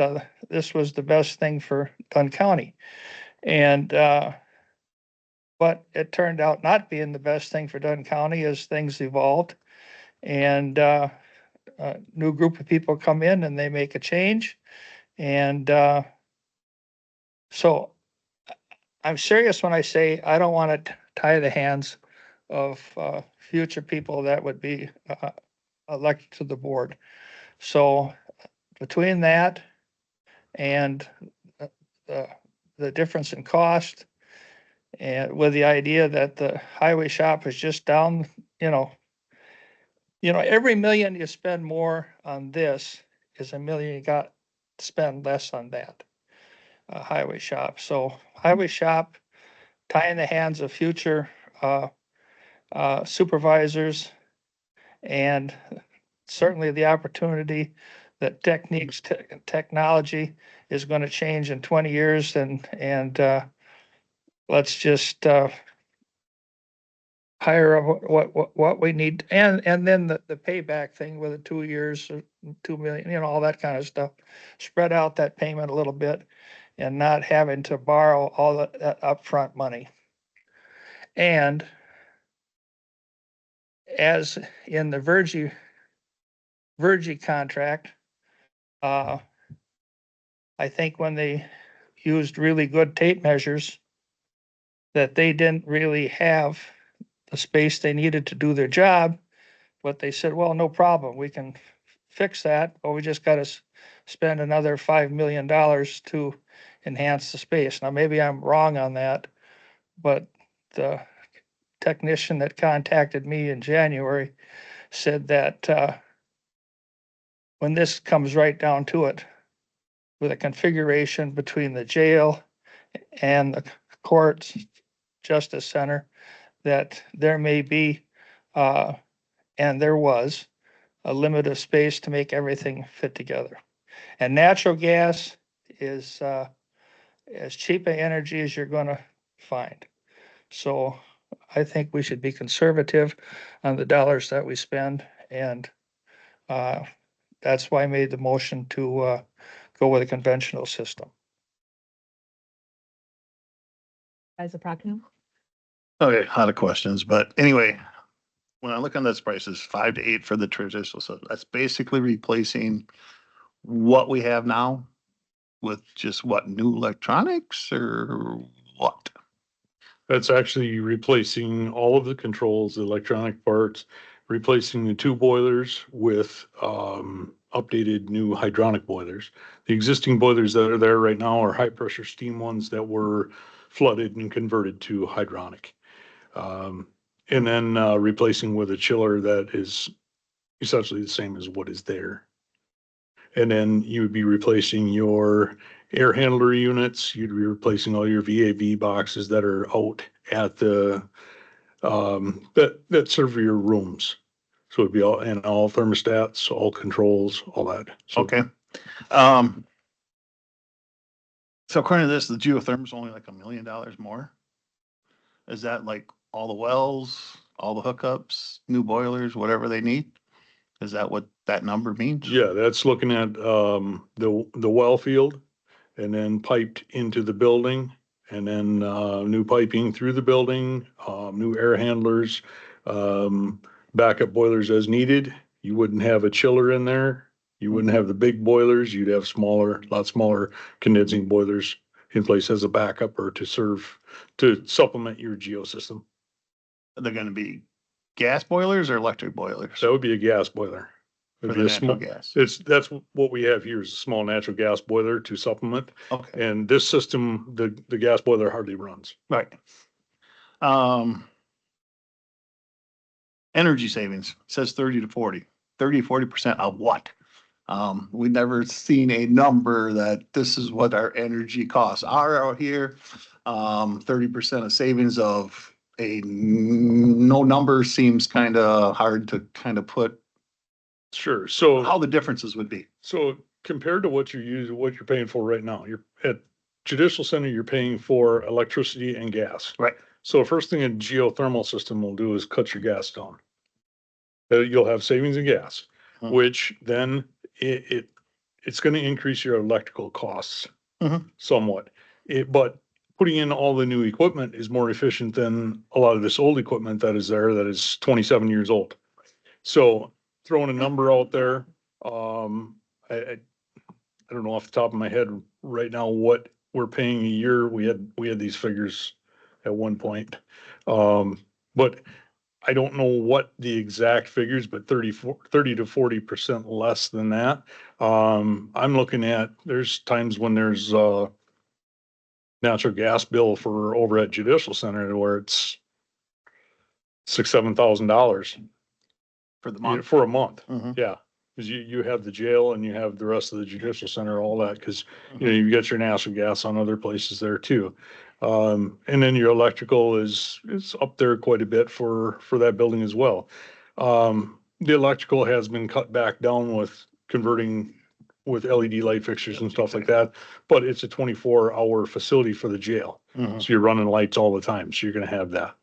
this was the best thing for Dunn County. And but it turned out not being the best thing for Dunn County as things evolved. And a new group of people come in and they make a change. And so I'm serious when I say I don't want to tie the hands of future people that would be elected to the board. So between that and the, the difference in cost, and with the idea that the highway shop is just down, every million you spend more on this is a million you got to spend less on that highway shop. So highway shop, tie in the hands of future supervisors, and certainly the opportunity that technology is going to change in 20 years, and let's just hire what we need, and then the payback thing with the 2 years, 2 million, all that kind of stuff. Spread out that payment a little bit and not having to borrow all that upfront money. And as in the Virgie contract, I think when they used really good tape measures, that they didn't really have the space they needed to do their job. But they said, well, no problem, we can fix that, but we just gotta spend another $5 million to enhance the space. Now, maybe I'm wrong on that, but the technician that contacted me in January said that when this comes right down to it, with a configuration between the jail and the courts justice center, that there may be, and there was, a limit of space to make everything fit together. And natural gas is as cheap an energy as you're gonna find. So I think we should be conservative on the dollars that we spend, and that's why I made the motion to go with a conventional system. Supervisor Prochnow? Okay, a lot of questions, but anyway, when I look on those prices, 5 to 8 for the traditional, so that's basically replacing what we have now with just what, new electronics or what? That's actually replacing all of the controls, the electronic parts, replacing the two boilers with updated new hydronic boilers. The existing boilers that are there right now are high pressure steam ones that were flooded and converted to hydronic. And then replacing with a chiller that is essentially the same as what is there. And then you would be replacing your air handler units. You'd be replacing all your VAV boxes that are out at the, that serve your rooms. So it'd be all thermostats, all controls, all that. So Okay. So according to this, the geothermal is only like $1 million more? Is that like all the wells, all the hookups, new boilers, whatever they need? Is that what that number means? Yeah, that's looking at, the well field and then piped into the building. And then, new piping through the building, new air handlers, backup boilers as needed. You wouldn't have a chiller in there. You wouldn't have the big boilers. You'd have smaller, lot smaller condensing boilers in place as a backup or to supplement your geo system. They're gonna be gas boilers or electric boilers That would be a gas boiler. for It'd the be a natural small, gas? that's what we have here is a small natural gas boiler to supplement. Okay, And this system, the gas boiler hardly runs. right. Energy savings says 30 to 40. 30 to 40% of what? We've never seen a number that this is what our energy costs are out here. 30% of savings of no number seems kind of hard to kind of put Sure. So. how the differences would be. So compared to what what you're paying for right now, you're at Judicial Center, you're paying for electricity and gas. Right. So first thing a geothermal system will do is cut your gas down. You'll have savings in gas, Hmm. which then it's gonna increase your electrical costs Mhm. somewhat. But putting in all the new equipment is more efficient than a lot of this old equipment that is there that is 27 years old. So throwing a number out there, I don't know off the top of my head right now what we're paying a year. We had these figures at one point. But I don't know what the exact figures, but 30 to 40% less than that. I'm looking at, there's times when there's natural gas bill for over at Judicial Center where it's $7,000 For the month. for a month. Mhm. Yeah. Cause you have the jail and you have the rest of the Judicial Center, all that, cause Mm-hmm. you know, you got your natural gas on other places there too. And then your electrical is up there quite a bit for that building as well. The electrical has been cut back down with converting with LED light fixtures and stuff like that, but it's a 24-hour facility for the jail. Mhm. So you're running lights all the time. So you're gonna have that.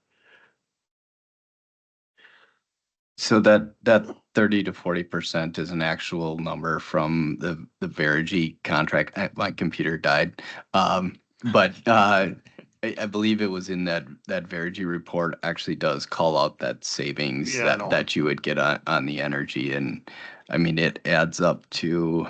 So that 30 to 40% is an actual number from the Verigy contract. My computer died. But I believe it was in that Verigy report actually does call out that savings Yeah, I know. that you would get on the energy. And I mean, it adds up to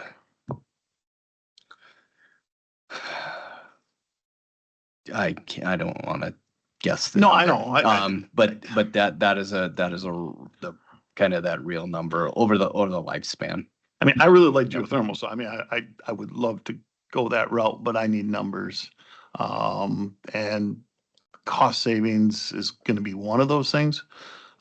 I don't want to guess the No, I number. know. But that is the kind of that real number over the lifespan. I mean, I really like geothermal, so I mean, I would love to go that route, but I need numbers. And cost savings is gonna be one of those things.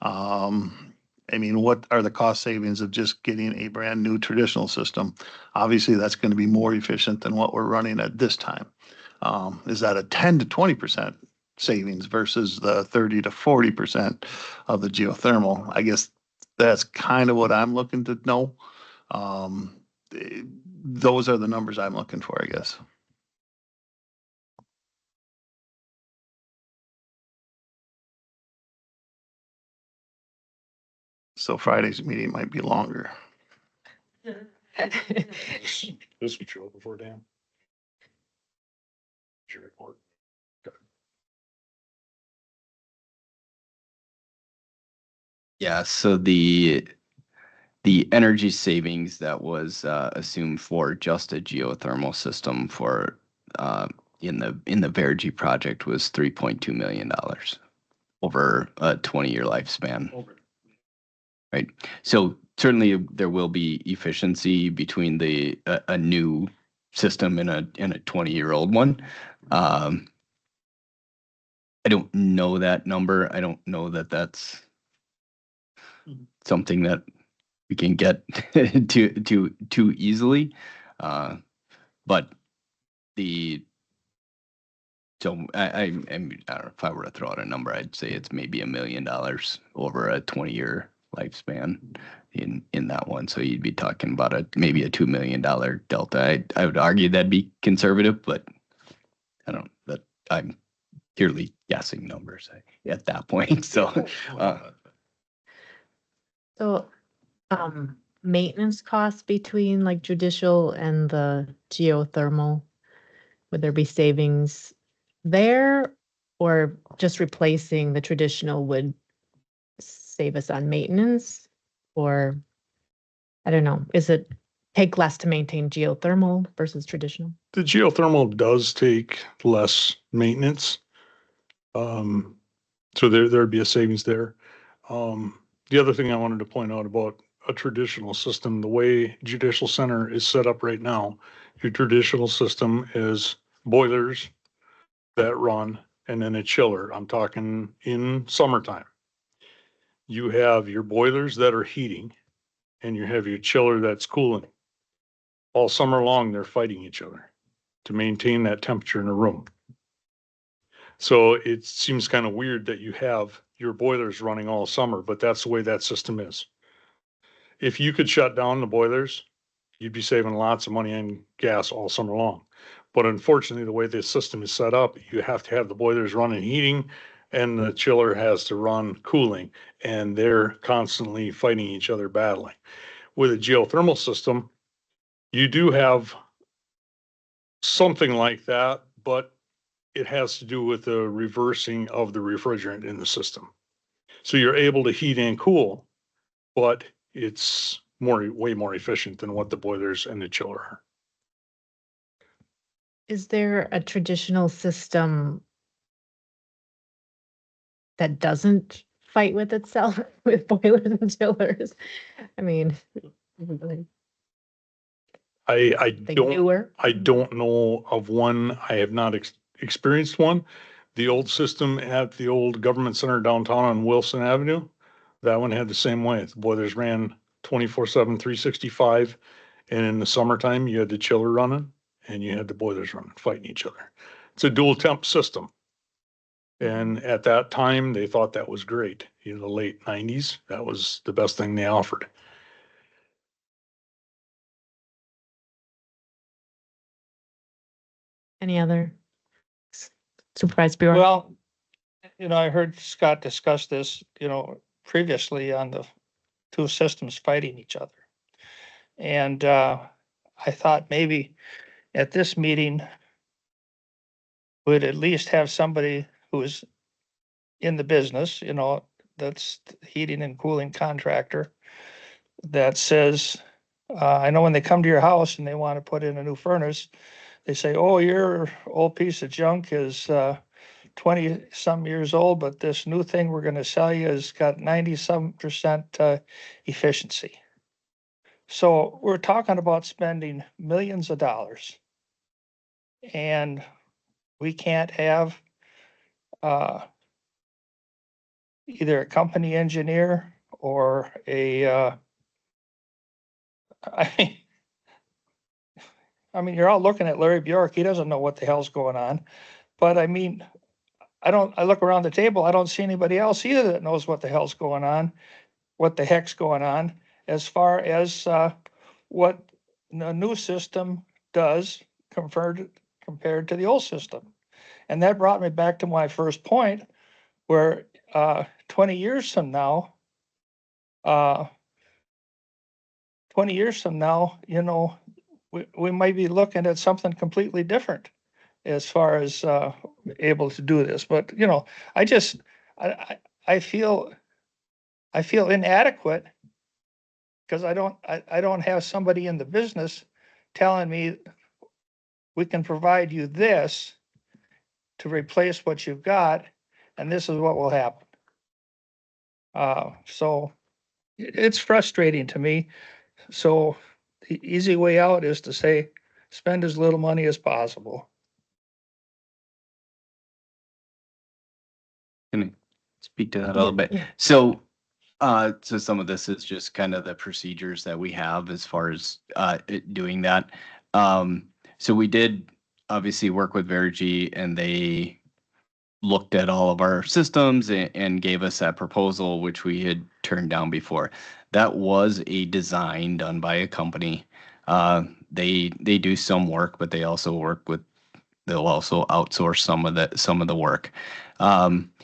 I mean, what are the cost savings of just getting a brand new traditional system? Obviously, that's gonna be more efficient than what we're running at this time. Is that a 10 to 20% savings versus the 30 to 40% of the geothermal? I guess that's kind of what I'm looking to know. Those are the numbers I'm looking for, I guess. So Friday's meeting might be longer. This would show up before Dan. Your report. Yeah, so the energy savings that was assumed for just a geothermal system for in the Verigy project was $3.2 million over a 20-year lifespan. Right. So certainly there will be efficiency between a new system and a 20-year-old one. I don't know that number. I don't know that that's something that we can get too easily. But so I don't know if I were to throw out a number, I'd say it's maybe $1 million over a 20-year lifespan in that one. So you'd be talking about maybe a $2 million delta. I would argue that'd be conservative, but I don't. That I'm purely guessing numbers at that point. So. So, maintenance costs between like judicial and the geothermal, would there be savings there? Or just replacing the traditional would save us on maintenance? Or, I don't know, is it take less to maintain geothermal versus traditional? The geothermal does take less maintenance. So there'd be a savings there. The other thing I wanted to point out about a traditional system, the way Judicial Center is set up right now, your traditional system is boilers that run and then a chiller. I'm talking in summertime. You have your boilers that are heating and you have your chiller that's cooling. All summer long, they're fighting each other to maintain that temperature in a room. So it seems kind of weird that you have your boilers running all summer, but that's the way that system is. If you could shut down the boilers, you'd be saving lots of money on gas all summer long. But unfortunately, the way this system is set up, you have to have the boilers running heating and the chiller has to run cooling, and they're constantly fighting each other, battling. With a geothermal system, you do have something like that, but it has to do with the reversing of the refrigerant in the system. So you're able to heat and cool, but it's way more efficient than what the boilers and the chiller are. Is there a traditional system that doesn't fight with itself with boilers and chillers? I mean, I they don't newer. I don't know of one. I have not experienced one. The old system at the old government center downtown on Wilson Avenue, that one had the same way. The boilers ran 24/7, 365. And in the summertime, you had the chiller running and you had the boilers running, fighting each other. It's a dual temp system. And at that time, they thought that was great. In the late 90s, that was the best thing they offered. Any other? Supervisor Bjork? Well, I heard Scott discuss this, previously on the two systems fighting each other. And I thought maybe at this meeting, we'd at least have somebody who is in the business, that's heating and cooling contractor that says, I know when they come to your house and they want to put in a new furnace, they say, oh, your old piece of junk is 20 some years old, but this new thing we're going to sell you has got 90% efficiency. So we're talking about spending millions of dollars, and we can't have either a company engineer or I mean, you're all looking at Larry Bjork. He doesn't know what the hell's going on. But I mean, I look around the table, I don't see anybody else either that knows what the hell's going on, what the heck's going on, as far as what the new system does compared to the old system. And that brought me back to my first point, where 20 years from now, 20 years from now, we might be looking at something completely different as far as able to do this. But I feel inadequate because I don't have somebody in the business telling me we can provide you this to replace what you've got, and this is what will happen. So it's frustrating to me. So the easy way out is to say, spend as little money as possible. Can I speak to that a little bit? Yeah. So, so some of this is just kind of the procedures that we have as far as doing that. So we did obviously work with Verigy, and they looked at all of our systems and gave us that proposal, which we had turned down before. That was a design done by a company. They do some work, but they'll also outsource some of the work.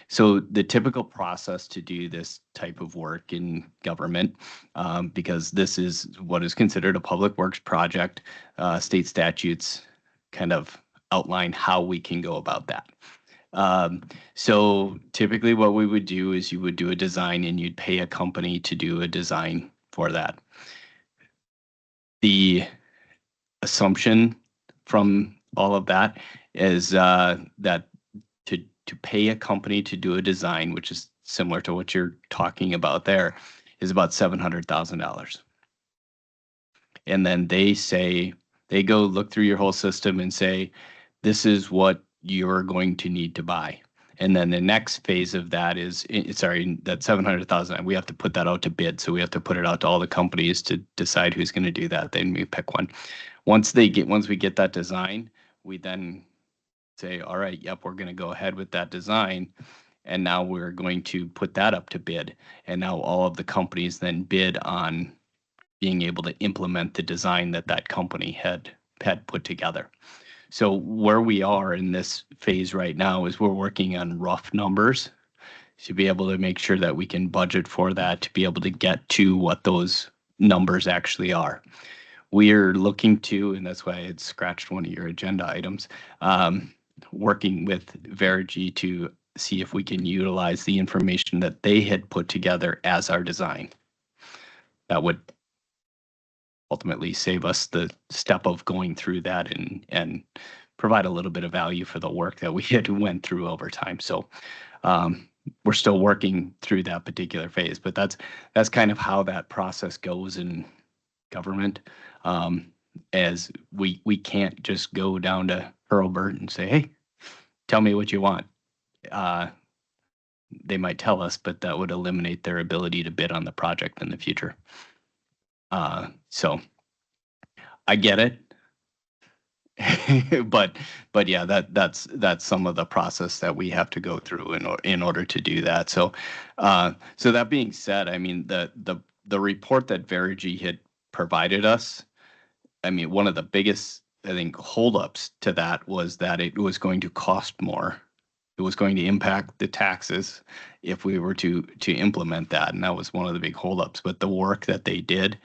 So the typical process to do this type of work in government, because this is what is considered a public works project, state statutes kind of outline how we can go about that. So typically what we would do is you would do a design and you'd pay a company to do a design for that. The assumption from all of that is that to pay a company to do a design, which is similar to what you're talking about there, is about $700,000. And then they go look through your whole system and say, this is what you're going to need to buy. And then the next phase of that is, that 700,000, we have to put that out to bid. So we have to put it out to all the companies to decide who's going to do that. Then we pick one. Once we get that design, we then say, all right, yep, we're going to go ahead with that design. And now we're going to put that up to bid. And now all of the companies then bid on being able to implement the design that company had put together. So where we are in this phase right now is we're working on rough numbers to be able to make sure that we can budget for that, to be able to get to what those numbers actually are. We're looking to, and that's why I had scratched one of your agenda items, working with Verigy to see if we can utilize the information that they had put together as our design. That would ultimately save us the step of going through that and provide a little bit of value for the work that we had went through over time. So we're still working through that particular phase, but that's kind of how that process goes in government. As we can't just go down to Hurlburt and say, hey, tell me what you want. They might tell us, but that would eliminate their ability to bid on the project in the future. So I get it. but yeah, that's some of the process that we have to go through in order to do that. So so that being said, I mean the report that Verigy had provided us, I mean, one of the biggest, I think, holdups to that was that it was going to cost more. It was going to impact the taxes if we were to implement that, and that was one of the big holdups. But the work that they did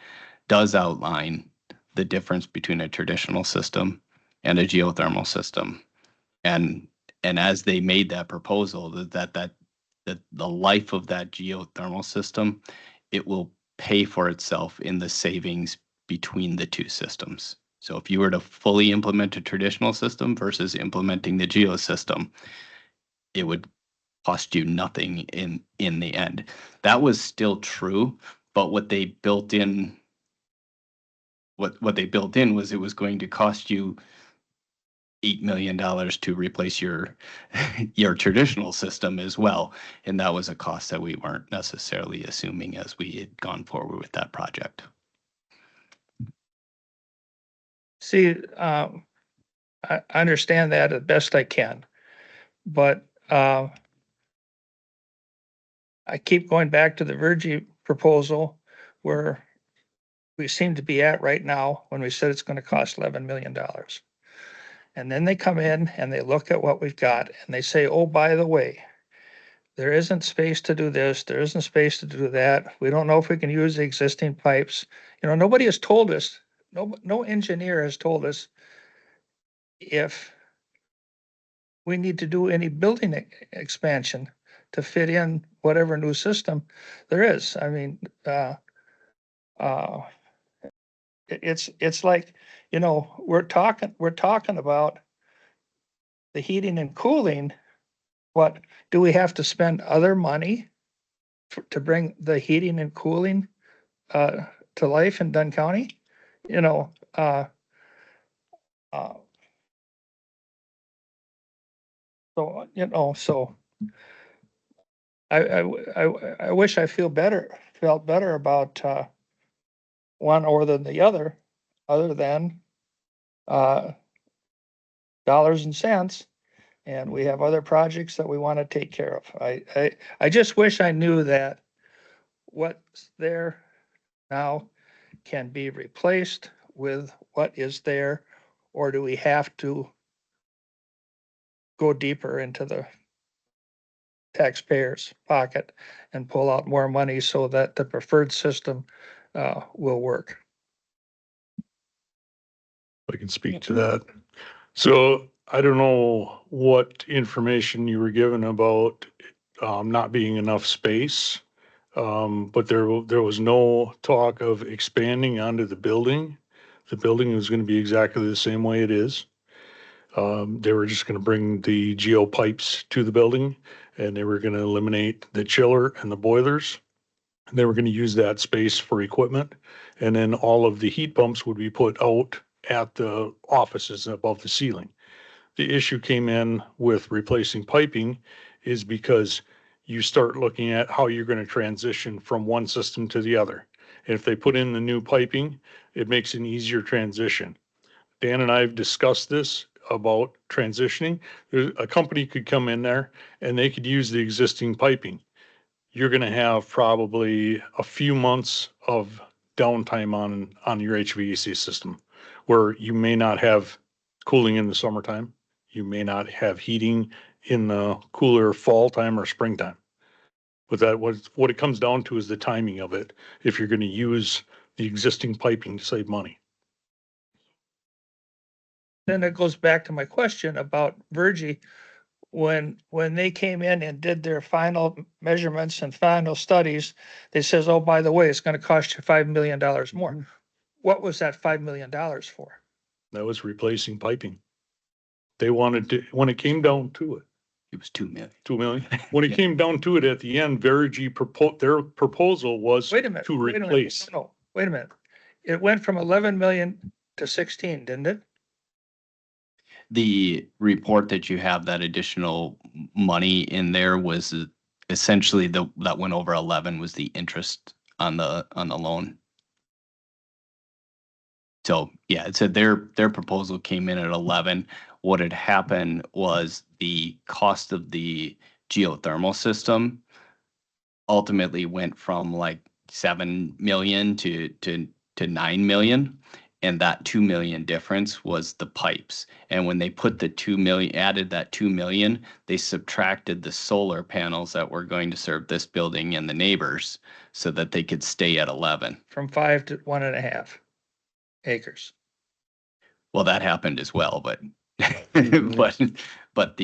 does outline the difference between a traditional system and a geothermal system, and as they made that proposal, that the life of that geothermal system, it will pay for itself in the savings between the two systems. So if you were to fully implement a traditional system versus implementing the geo system, it would cost you nothing in the end. That was still true, but what they built in was it was going to cost you $8 million to replace your traditional system as well. And that was a cost that we weren't necessarily assuming as we had gone forward with that project. See, I understand that as best I can, but I keep going back to the Vergy proposal where we seem to be at right now when we said it's going to cost $11 million. And then they come in and they look at what we've got and they say, oh, by the way, there isn't space to do this, there isn't space to do that. We don't know if we can use the existing pipes. You know, nobody has told us, no engineer has told us if we need to do any building expansion to fit in whatever new system there is. I mean, it's like, you know, we're talking about the heating and cooling. What do we have to spend other money to bring the heating and cooling to life in Dunn County? You know, so you know, so I wish I felt better about one or the other than dollars and cents. And we have other projects that we want to take care of. I just wish I knew that what's there now can be replaced with what is there, or do we have to go deeper into the taxpayer's pocket and pull out more money so that the preferred system will work? I can speak to that. So I don't know what information you were given about not being enough space. But there was no talk of expanding onto the building. The building was going to be exactly the same way it is. They were just going to bring the geo pipes to the building, and they were going to eliminate the chiller and the boilers. They were going to use that space for equipment, and then all of the heat pumps would be put out at the offices above the ceiling. The issue came in with replacing piping is because you start looking at how you're going to transition from one system to the other. And if they put in the new piping, it makes an easier transition. Dan and I have discussed this about transitioning. A company could come in there and they could use the existing piping. You're going to have probably a few months of downtime on your HVAC system where you may not have cooling in the summertime. You may not have heating in the cooler fall time or springtime. But that was, what it comes down to is the timing of it, if you're gonna use the existing piping to save money. Then it goes back to my question about Virgie. When they came in and did their final measurements and final studies, they says, oh, by the way, it's gonna cost you $5 million more. What was that $5 million for? That was replacing piping. They wanted to, when it came down to it, It was 2 million. 2 million. When it Yeah. came down to it at the end, Verigy their proposal was Wait a minute. to wait a minute, replace. No, wait a minute. It went from 11 million to 16, didn't it? The report that you have, that additional money in there was essentially that went over 11 was the interest on the loan. So yeah, it said their proposal came in at 11. What had happened was the cost of the geothermal system ultimately went from like 7 million to 9 million. And that 2 million difference was the pipes. And when they put the 2 million, added that 2 million, they subtracted the solar panels that were going to serve this building and the neighbors so that they could stay at 11. From 5 to 1.5 acres. Well, that happened as well, but but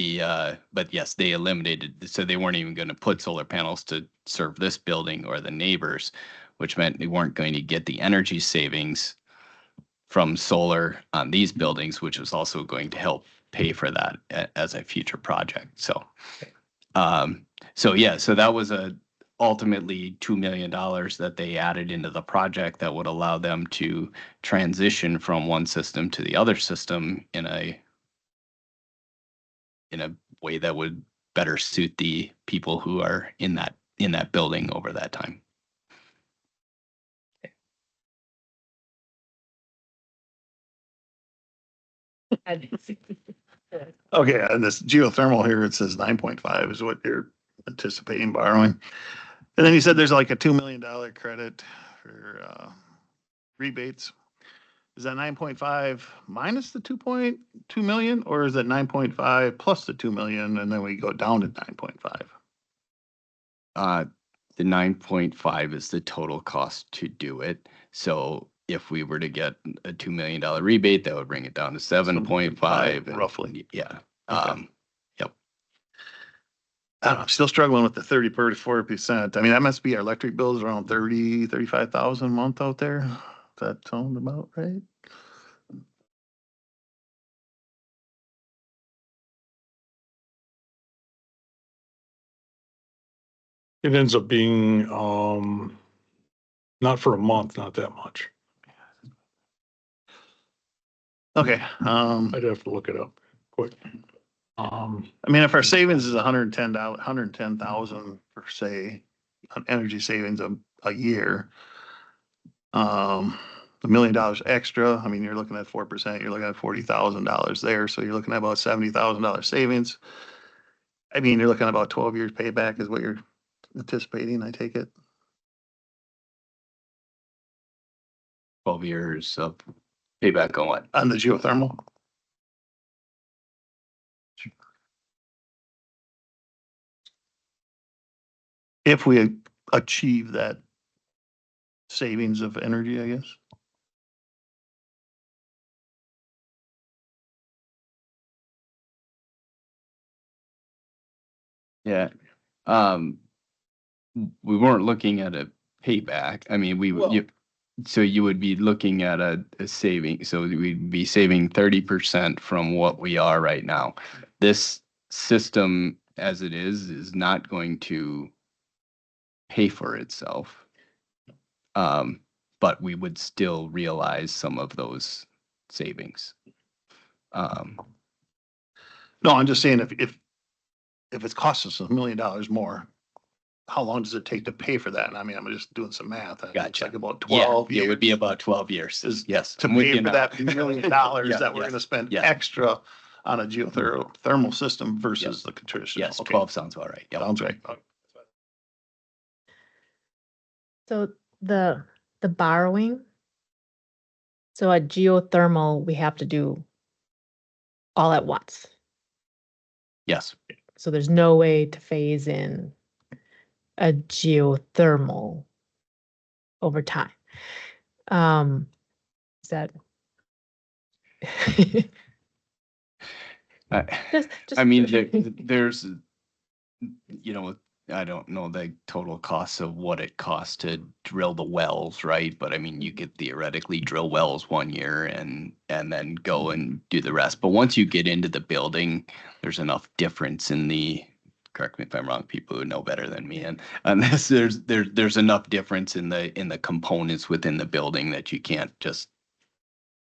yes, they eliminated, so they weren't even going to put solar panels to serve this building or the neighbors, which meant they weren't going to get the energy savings from solar on these buildings, which was also going to help pay for that as a future project. So, so that was ultimately $2 million that they added into the project that would allow them to transition from one system to the other system in a way that would better suit the people who are in that building over that time. Okay, and this geothermal here, it says 9.5 is what you're anticipating borrowing. And then you said there's like a $2 million credit for rebates. Is that 9.5 minus the 2.2 million, or is it 9.5 plus the 2 million and then we go down to 9.5? The 9.5 is the total cost to do it. So if we were to get a $2 million rebate, that would bring it down to 7.5 roughly. Yeah. Okay. Yep. I don't know, I'm still struggling with the 40%. I mean, that must be our electric bills around 35,000 a month out there. Does that sound about right? It ends up being, not for a month, not that much. Okay, I'd have to look it up quick. I mean, if our savings is $110,000 per se, on energy savings a year, $1 million extra, I mean, you're looking at 4%, you're looking at $40,000 there, so you're looking at about $70,000 savings. I mean, you're looking at about 12 years payback is what you're anticipating, I take it. 12 years of payback on what? On the geothermal? If we achieve that savings of energy, I guess. Yeah. We weren't looking at a payback. I mean, so you would be looking at a saving. So we'd be saving 30% from what we are right now. This system as it is not going to pay for itself. But we would still realize some of those savings. No, I'm just saying if it's cost us $1 million more, how long does it take to pay for that? And I mean, I'm just doing some math. It's Gotcha. like about 12 Yeah, it would be years about 12 years. Is Yes. to I'm with pay you for now. that $1 million Yeah, that we're yes, gonna spend yeah. extra on a geothermal system versus the traditional. Yes, Okay, 12 sounds about right. Yep. sounds right. So the borrowing, so a geothermal, we have to do all at once. Yes. So there's no way to phase in a geothermal over time. Is that? Just I mean, there's, you know, I don't know the total costs of what it costs to drill the wells, right? But I mean, you could theoretically drill wells 1 year and then go and do the rest. But once you get into the building, there's enough difference in the, correct me if I'm wrong, people who know better than me, and on this, there's enough difference in the components within the building that you can't just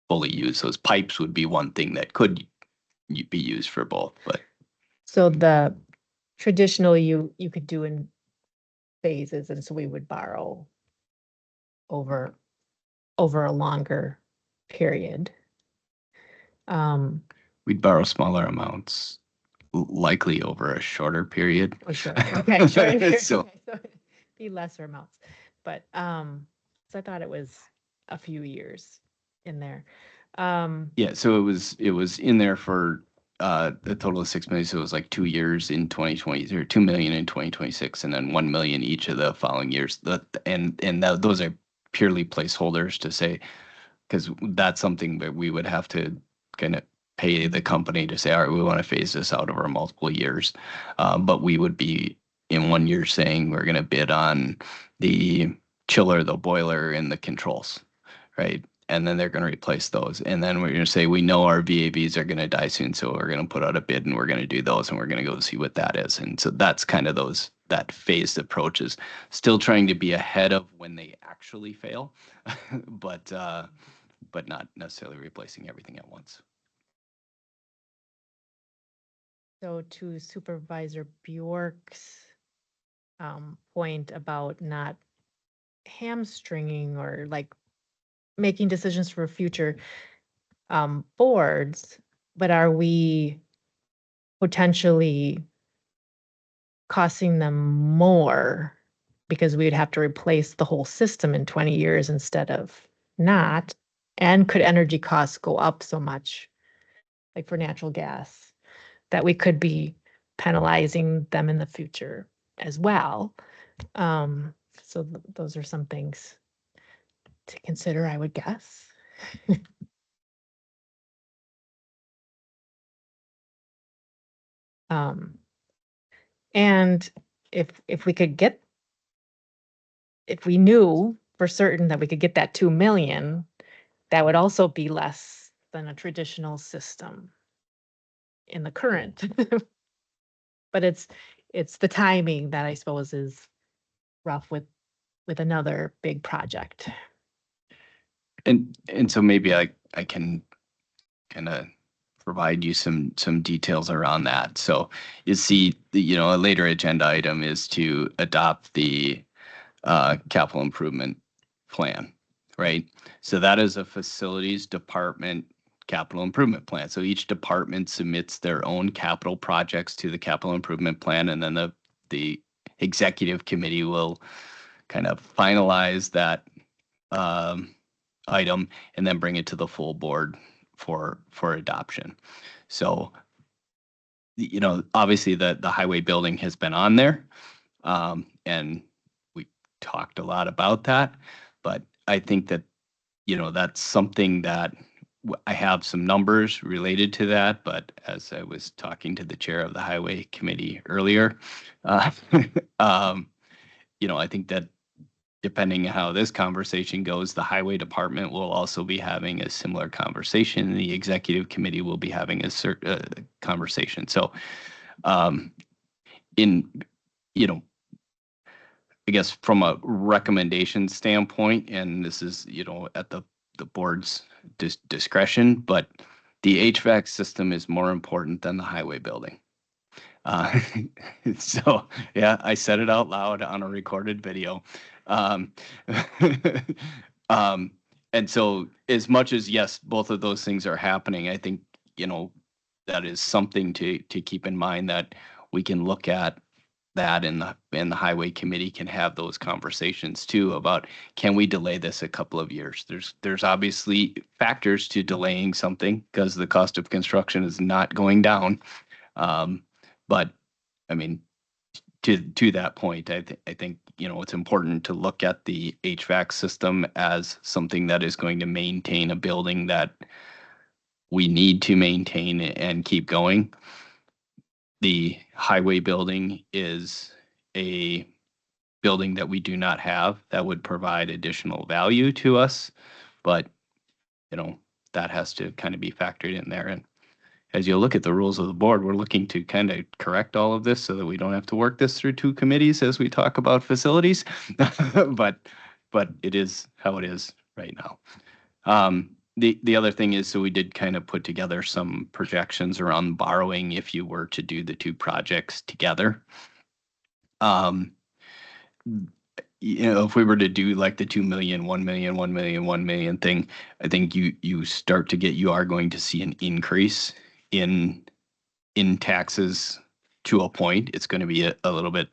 fully use. Those pipes would be one thing that could be used for both, but So the traditional you could do in phases, and so we would borrow over a longer period. we'd borrow smaller amounts, likely over a shorter period. Oh, sure. Okay, sure. So- Okay, so be lesser amounts, but so I thought it was a few years in there. Yeah, so it was in there for a total of 6 million. So it was like 2 years in 2020, or 2 million in 2026, and then 1 million each of the following years. Those are purely placeholders to say, because that's something that we would have to kind of pay the company to say, all right, we want to phase this out over multiple years. But we would be in 1 year saying we're going to bid on the chiller, the boiler, and the controls, right? And then they're going to replace those. And then we're going to say, we know our VAVs are going to die soon, so we're going to put out a bid and we're going to do those and we're going to go see what that is. And so that's kind of that phased approach is still trying to be ahead of when they actually fail, but not necessarily replacing everything at once. So to Supervisor Bjork's point about not hamstringing or like making decisions for future boards, but are we potentially costing them more because we'd have to replace the whole system in 20 years instead of not? And could energy costs go up so much, like for natural gas, that we could be penalizing them in the future as well? So those are some things to consider, I would guess. And if we could get, if we knew for certain that we could get that 2 million, that would also be less than a traditional system in the current. But it's the timing that I suppose is rough with another big project. And so maybe I can kind of provide you some details around that. So you see, a later agenda item is to adopt the capital improvement plan, right? So that is a facilities department capital improvement plan. So each department submits their own capital projects to the capital improvement plan, and then the executive committee will kind of finalize that item and then bring it to the full board for adoption. So, obviously the highway building has been on there, and we talked a lot about that, but I think that, that's something that I have some numbers related to that, but as I was talking to the chair of the highway committee earlier, I think that depending on how this conversation goes, the highway department will also be having a similar conversation. The executive committee will be having a conversation. So, I guess from a recommendation standpoint, and this is, at the board's discretion, but the HVAC system is more important than the highway building. So yeah, I said it out loud on a recorded video. And so as much as, yes, both of those things are happening, I think, that is something to keep in mind, that we can look at that, and the highway committee can have those conversations too about, can we delay this a couple of years? There's obviously factors to delaying something because the cost of construction is not going down. But I mean, to that point, I think, you know, it's important to look at the HVAC system as something that is going to maintain a building that we need to maintain and keep going. The highway building is a building that we do not have that would provide additional value to us, but, you know, that has to kind of be factored in there. And as you look at the rules of the board, we're looking to kind of correct all of this so that we don't have to work this through two committees as we talk about facilities. But it is how it is right now. The other thing is, so we did kind of put together some projections around borrowing if you were to do the two projects together. You know, if we were to do like the 2 million, 1 million, 1 million, 1 million thing, I think you start to get, you are going to see an increase in taxes to a point. It's going to be a little bit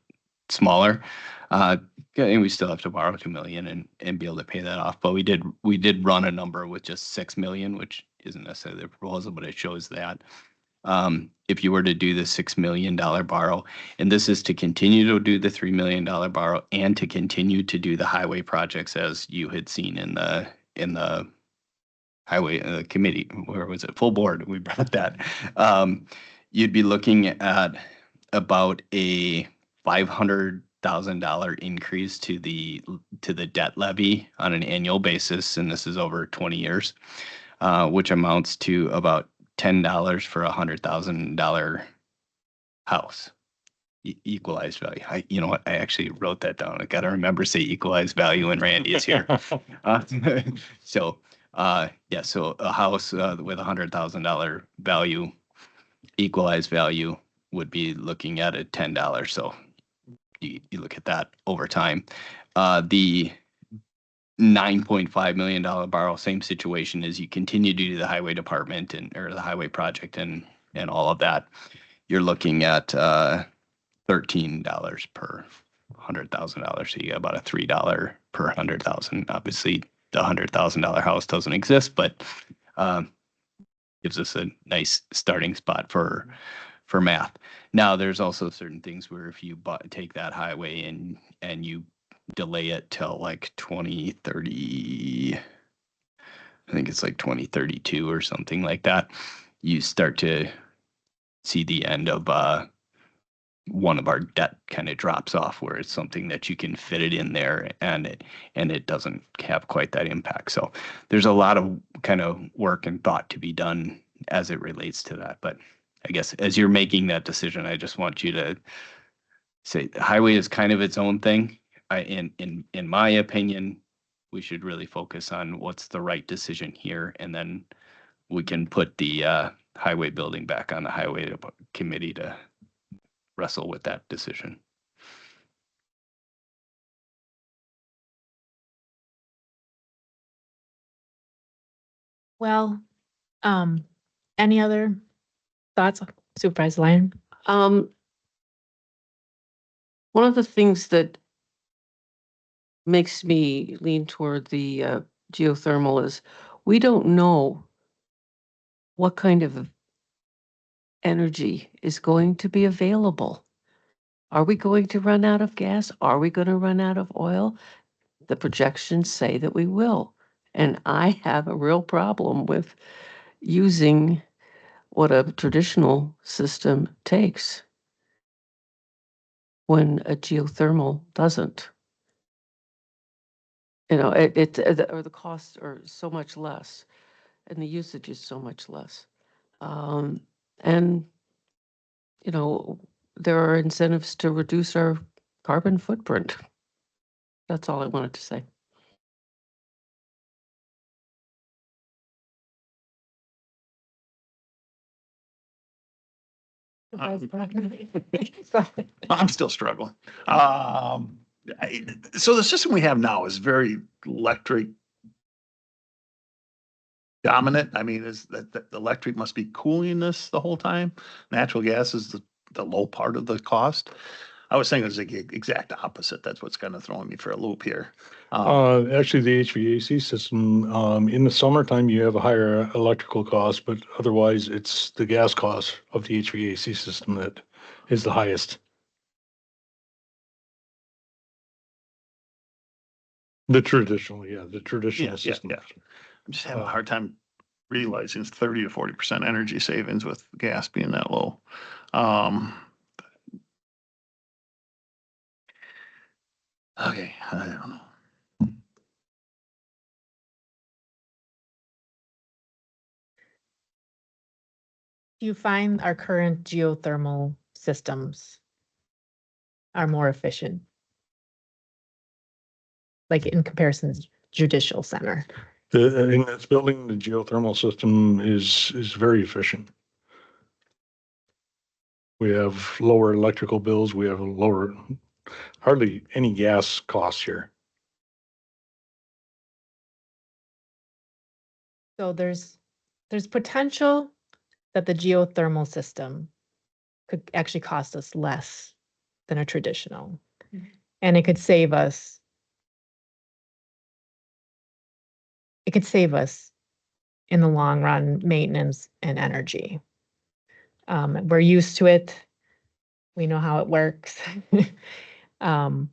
smaller. And we still have to borrow 2 million and be able to pay that off. But we did run a number with just 6 million, which isn't necessarily the proposal, but it shows that. If you were to do the $6 million borrow, and this is to continue to do the $3 million borrow and to continue to do the highway projects as you had seen in the highway committee, where was it? Full board, we brought that. You'd be looking at about a $500,000 increase to the debt levy on an annual basis, and this is over 20 years, which amounts to about $10 for $100,000 house. Equalized value. You know what? I actually wrote that down. I got to remember to say equalized value when Randy is here. So a house with $100,000 value, equalized value, would be looking at a $10. So you look at that over time. The $9.5 million borrow, same situation as you continue to do the highway department or the highway project and all of that. You're looking at $13 per $100,000. So you got about a $3 per 100,000. Obviously, the $100,000 house doesn't exist, but gives us a nice starting spot for math. Now, there's also certain things where if you take that highway and you delay it till like 2030, I think it's like 2032 or something like that, you start to see the end of one of our debt kind of drops off, where it's something that you can fit it in there and it doesn't have quite that impact. So there's a lot of kind of work and thought to be done as it relates to that. But I guess as you're making that decision, I just want you to say the highway is kind of its own thing. In my opinion, we should really focus on what's the right decision here, and then we can put the highway building back on the highway committee to wrestle with that decision. Well, any other thoughts, Supervisor Lyon? One of the things that makes me lean toward the geothermal is we don't know what kind of energy is going to be available. Are we going to run out of gas? Are we going to run out of oil? The projections say that we will. And I have a real problem with using what a traditional system takes when a geothermal doesn't. You know, or the costs are so much less and the usage is so much less. And, you know, there are incentives to reduce our carbon footprint. That's all I wanted to say. I'm still struggling. So the system we have now is very electric dominant. I mean, is that the electric must be cooling this the whole time? Natural gas is the low part of the cost. I was thinking it's the exact opposite. That's what's kind of throwing me for a loop here. Actually, the HVAC system, in the summertime, you have a higher electrical cost, but otherwise it's the gas cost of the HVAC system that is the highest. The traditional, yeah, the traditional Yeah, system. yeah. I'm just having a Uh, hard time realizing it's 30 to 40% energy savings with gas being that low. Okay, I don't know. Do you find our current geothermal systems are more efficient? Like in comparison to judicial center? In this building, the geothermal system is very efficient. We have lower electrical bills. We have hardly any gas costs here. So there's potential that the geothermal system could actually cost us less than a traditional. And it could save us. It could save us in the long run, maintenance and energy. We're used to it. We know how it works. The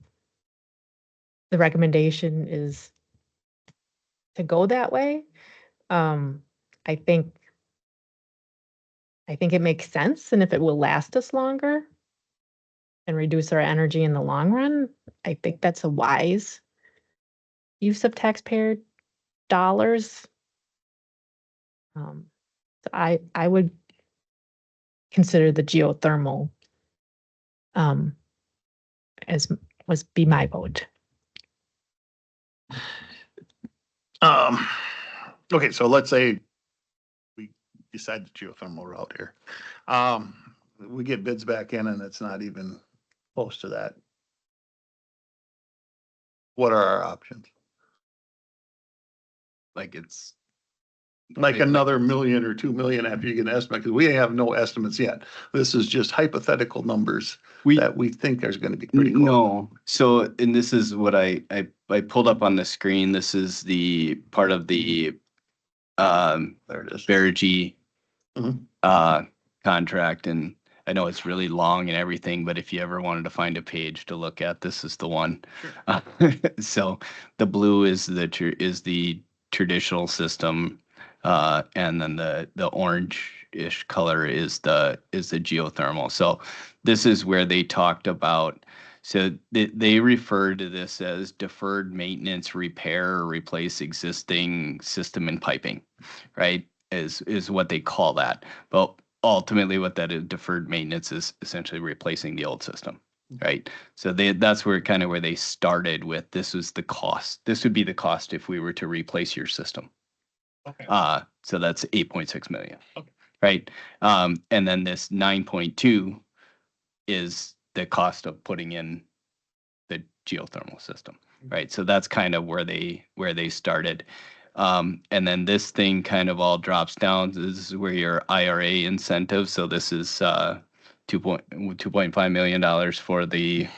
recommendation is to go that way. I think it makes sense, and if it will last us longer and reduce our energy in the long run, I think that's a wise use of taxpayer dollars. So I would consider the geothermal as be my vote. Okay, so let's say we decide the geothermal route here. We get bids back in and it's not even close to that. What are our options? Like it's. Like another million or 2 million after you get an estimate, because we have no estimates yet. This is just hypothetical numbers that we think there's gonna be pretty close. No, so, and this is what I pulled up on the screen. This is the part of the There it is. Verigy Mhm. contract, and I know it's really long and everything, but if you ever wanted to find a page to look at, this is the one. So the blue is the traditional system, and then the orange-ish color is the geothermal. So this is where they talked about. So they refer to this as deferred maintenance, repair, or replace existing system and piping, right? Is what they call that. But ultimately what that is, deferred maintenance, is essentially replacing the old system, right? So that's where kind of where they started with, this was the cost. This would be the cost if we were to replace your system. Okay. So that's 8.6 million. Okay. Right? And then this 9.2 is the cost of putting in the geothermal system, right? So that's kind of where they started. And then this thing kind of all drops down. This is where your IRA incentive. So this is $2.5 million for the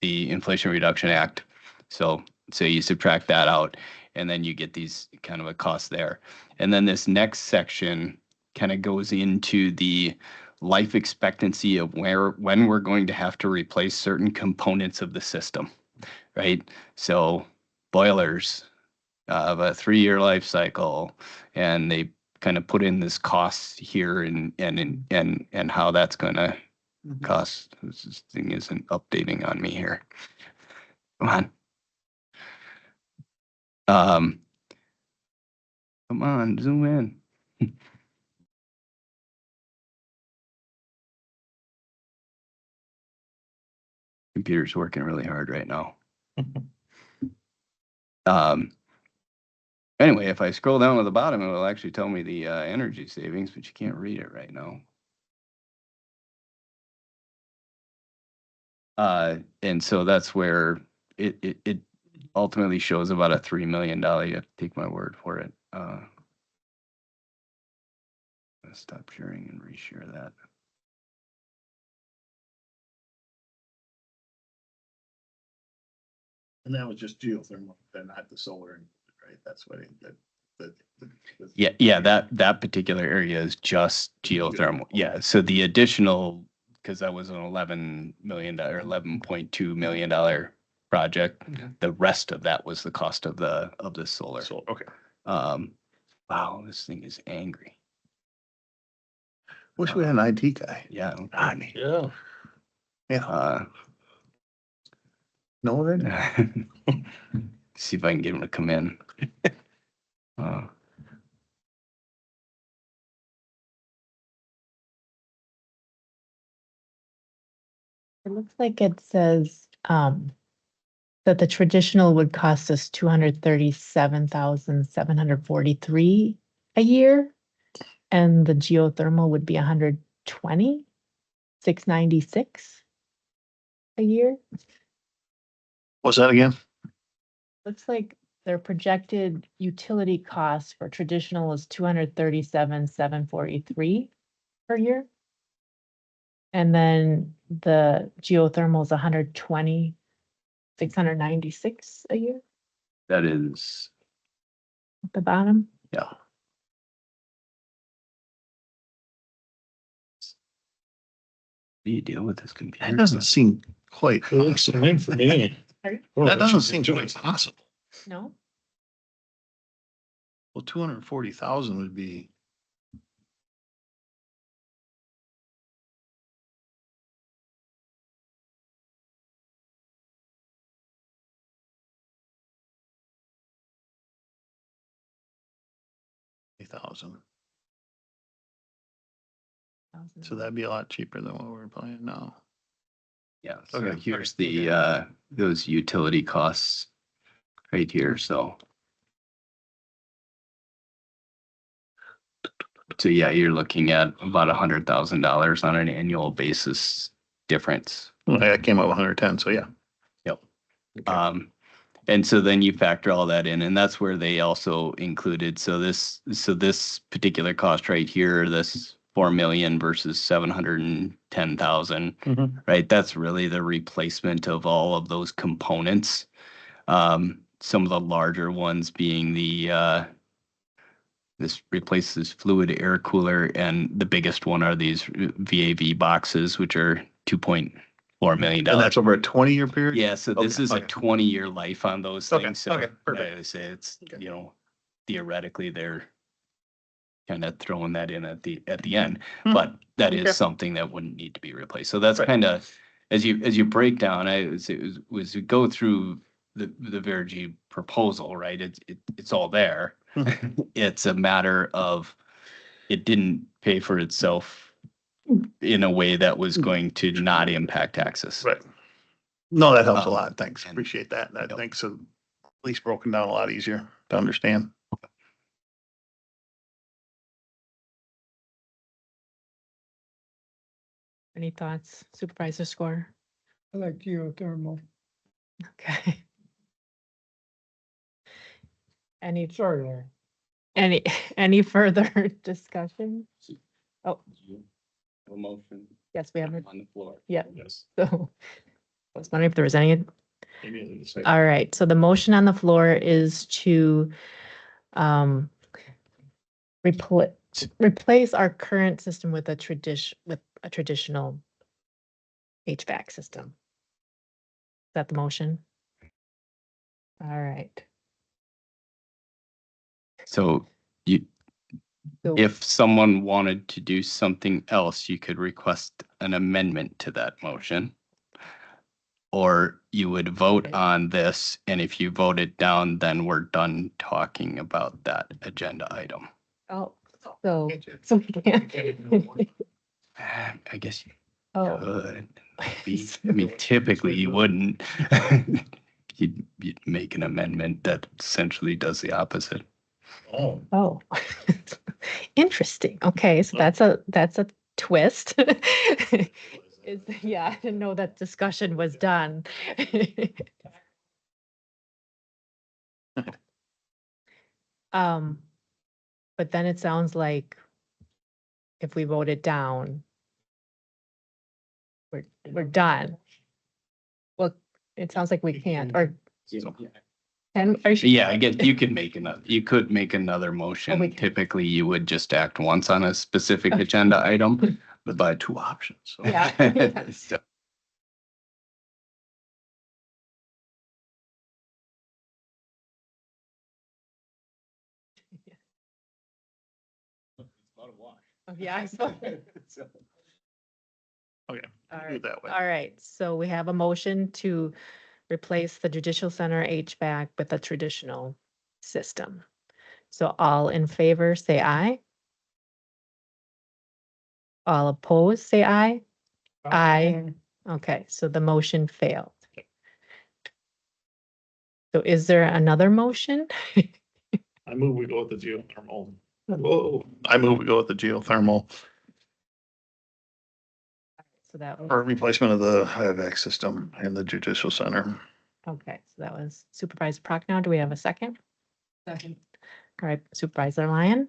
Inflation Reduction Act. So you subtract that out, and then you get these kind of a cost there. And then this next section kind of goes into the life expectancy of when we're going to have to replace certain components of the system, right? So boilers of a 3-year life cycle, and they kind of put in this cost here and how that's going to cost. This thing isn't updating on me here. Come on. Come on, zoom in. Computer's working really hard right now. Anyway, if I scroll down to the bottom, it will actually tell me the energy savings, but you can't read it right now. And so that's where it ultimately shows about a $3 million. You have to take my word for it. Let's stop sharing and reshare that. And that was just geothermal, then not the solar, right? That's what Yeah, that particular area is just geothermal. Yeah, so the additional, because that was an $11 million or $11.2 million project. The rest of that was the cost of the solar. So, okay. Wow, this thing is angry. Wish we had an IT guy. Yeah. I mean, Yeah. yeah, no, then, See if I can get him to come in. It looks like it says, that the traditional would cost us 237,743 a year. And the geothermal would be 120,696 a year. what's that again? Looks like their projected utility cost for traditional is 237,743 per year. And then the geothermal is 120,696 a year That is, at the bottom. yeah. Do you deal with this computer? That doesn't seem quite, It looks fine for me. that doesn't seem quite possible. No? Well, 240,000 would be. $1,000. So that'd be a lot cheaper than what we're paying now. Yeah, so Okay. here's the, those utility costs right here, so. So yeah, you're looking at about $100,000 on an annual basis difference. Well, I came up with 110, so yeah. Yep. And so then you factor all that in, and that's where they also included, so this particular cost right here, this 4 million versus 710,000, Mhm. right? That's really the replacement of all of those components. Some of the larger ones being this replaces fluid air cooler, and the biggest one are these VAV boxes, which are $2.4 million. And that's over a 20-year period? Yeah, so this Okay, is a okay. 20-year life on those Okay, things. So okay, perfect. I would say it's, Okay. you know, theoretically, they're kind of throwing that in at the end, Hmm. but that Okay. is something that wouldn't need to be replaced. So that's Right. kind of, as you break down, was to go through the Vergy proposal, right? It's all there. It's a matter of, it didn't pay for itself in a way that was going to not impact taxes. Right. No, that helps a lot. Um, Thanks. and- Appreciate that. That Yep. makes it at least broken down a lot easier to understand. Any thoughts, Supervisor Score? I like geothermal. Okay. Any, Sorry, Larry. any further discussion? Oh, A motion yes, we have it. on the floor. Yeah. Yes. So I was wondering if there was any. Maybe it's like- All right, so the motion on the floor is to replace our current system with a traditional HVAC system. Is that the motion? All right. So So if someone wanted to do something else, you could request an amendment to that motion. Or you would vote Okay. on this, and if you vote it down, then we're done talking about that agenda item. Oh, so we can't. I guess you Oh. could. I mean, typically you wouldn't. You'd make an amendment that essentially does the opposite. Oh. Oh, interesting. Okay, so that's a twist. Yeah, I didn't know that discussion was done. But then it sounds like if we vote it down, we're done. Well, it sounds like we can't, or Yeah, I guess you could make another Oh, we motion. can. Typically, you would just act once on a specific agenda item, but Two options. So. Yeah. So Yeah. I suppose. Okay, All do right. it that way. All right, so we have a motion to replace the judicial center HVAC with a traditional system. So all in favor, say aye. All opposed, say aye. Aye. Okay, so the motion failed. So is there another motion? I move we go with the geothermal. Whoa, I move we go with the geothermal So that for was, replacement of the HVAC system in the judicial center. okay, so that was Supervisor Prochnow. Do we have a second? Second. All right, Supervisor Lyon.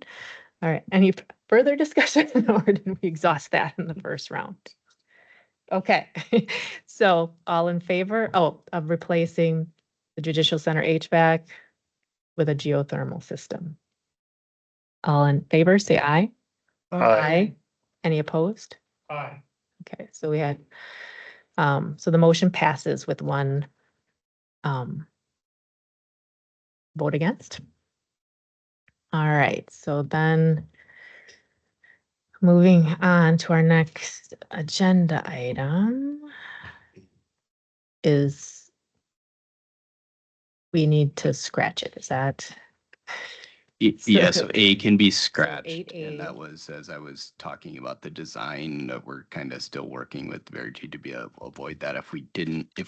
All right, any further discussion or did we exhaust that in the first round? Okay, so all in favor, of replacing the judicial center HVAC with a geothermal system? All in favor, say aye. Aye. Any opposed? Aye. Okay, so we had, so the motion passes with one, vote against. All right, so then moving on to our next agenda item is we need to scratch it. Is that? Yeah, so So- A can be scratched, 8A. and that was, as I was talking about the design, we're kind of still working with Verigy to be able to avoid that. If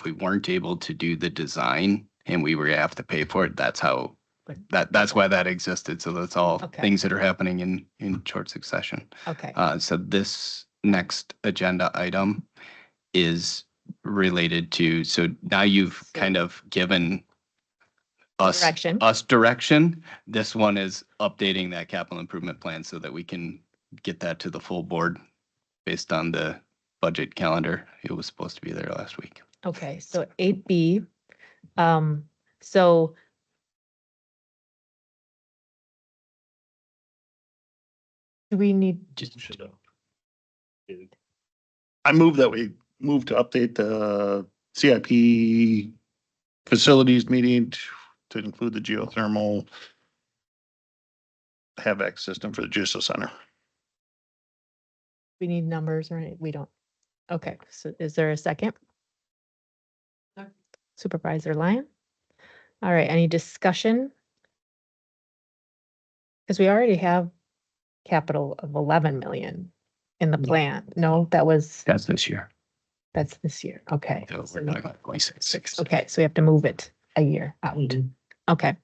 we weren't able to do the design and we were to have to pay for it, that's how, that's why that existed. So that's all Okay. things that are happening in short succession. Okay, So this next agenda item is related to, so now you've kind of given Direction. us direction. This one is updating that capital improvement plan so that we can get that to the full board based on the budget calendar. It was supposed to be there last week. okay, so 8B, so do we need, I move that we move to update the CIP facilities meeting to include the geothermal HVAC system for the judicial center. we need numbers or any, we don't? Okay, so is there a second? Supervisor Lyon? All right, any discussion? Because we already have capital of 11 million in the plan. No, That's this year. that's this year. Okay. So we're talking about 26. Okay, so we have to move it a year out. Okay.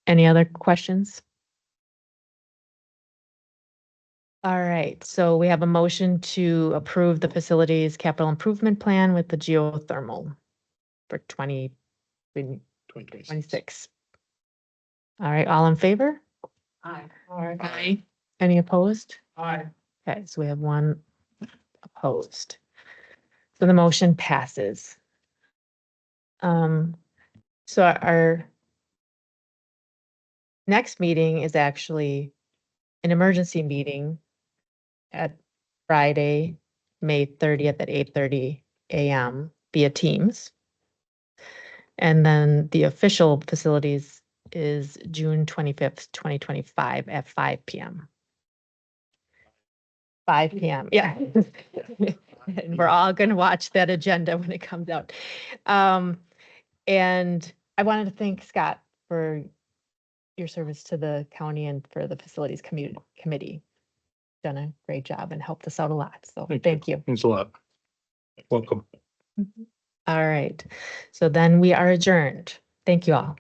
Any other questions? All right, so we have a motion to approve the facilities capital improvement plan with the geothermal for 2026. All right, all in favor? Aye. Aye. Any opposed? Aye. Okay, so we have one opposed. So the motion passes. So our next meeting is actually an emergency meeting at Friday, May 30th at 8:30 a.m. via Teams. And then the official facilities is June 25th, 2025 at 5 p.m. 5 p.m. Yeah. And we're all going to watch that agenda when it comes out. And I wanted to thank Scott for your service to the county and for the facilities committee. Done a great job and helped us out a lot. So thank you. Thanks a lot. Welcome. All right. So then we are adjourned. Thank you all.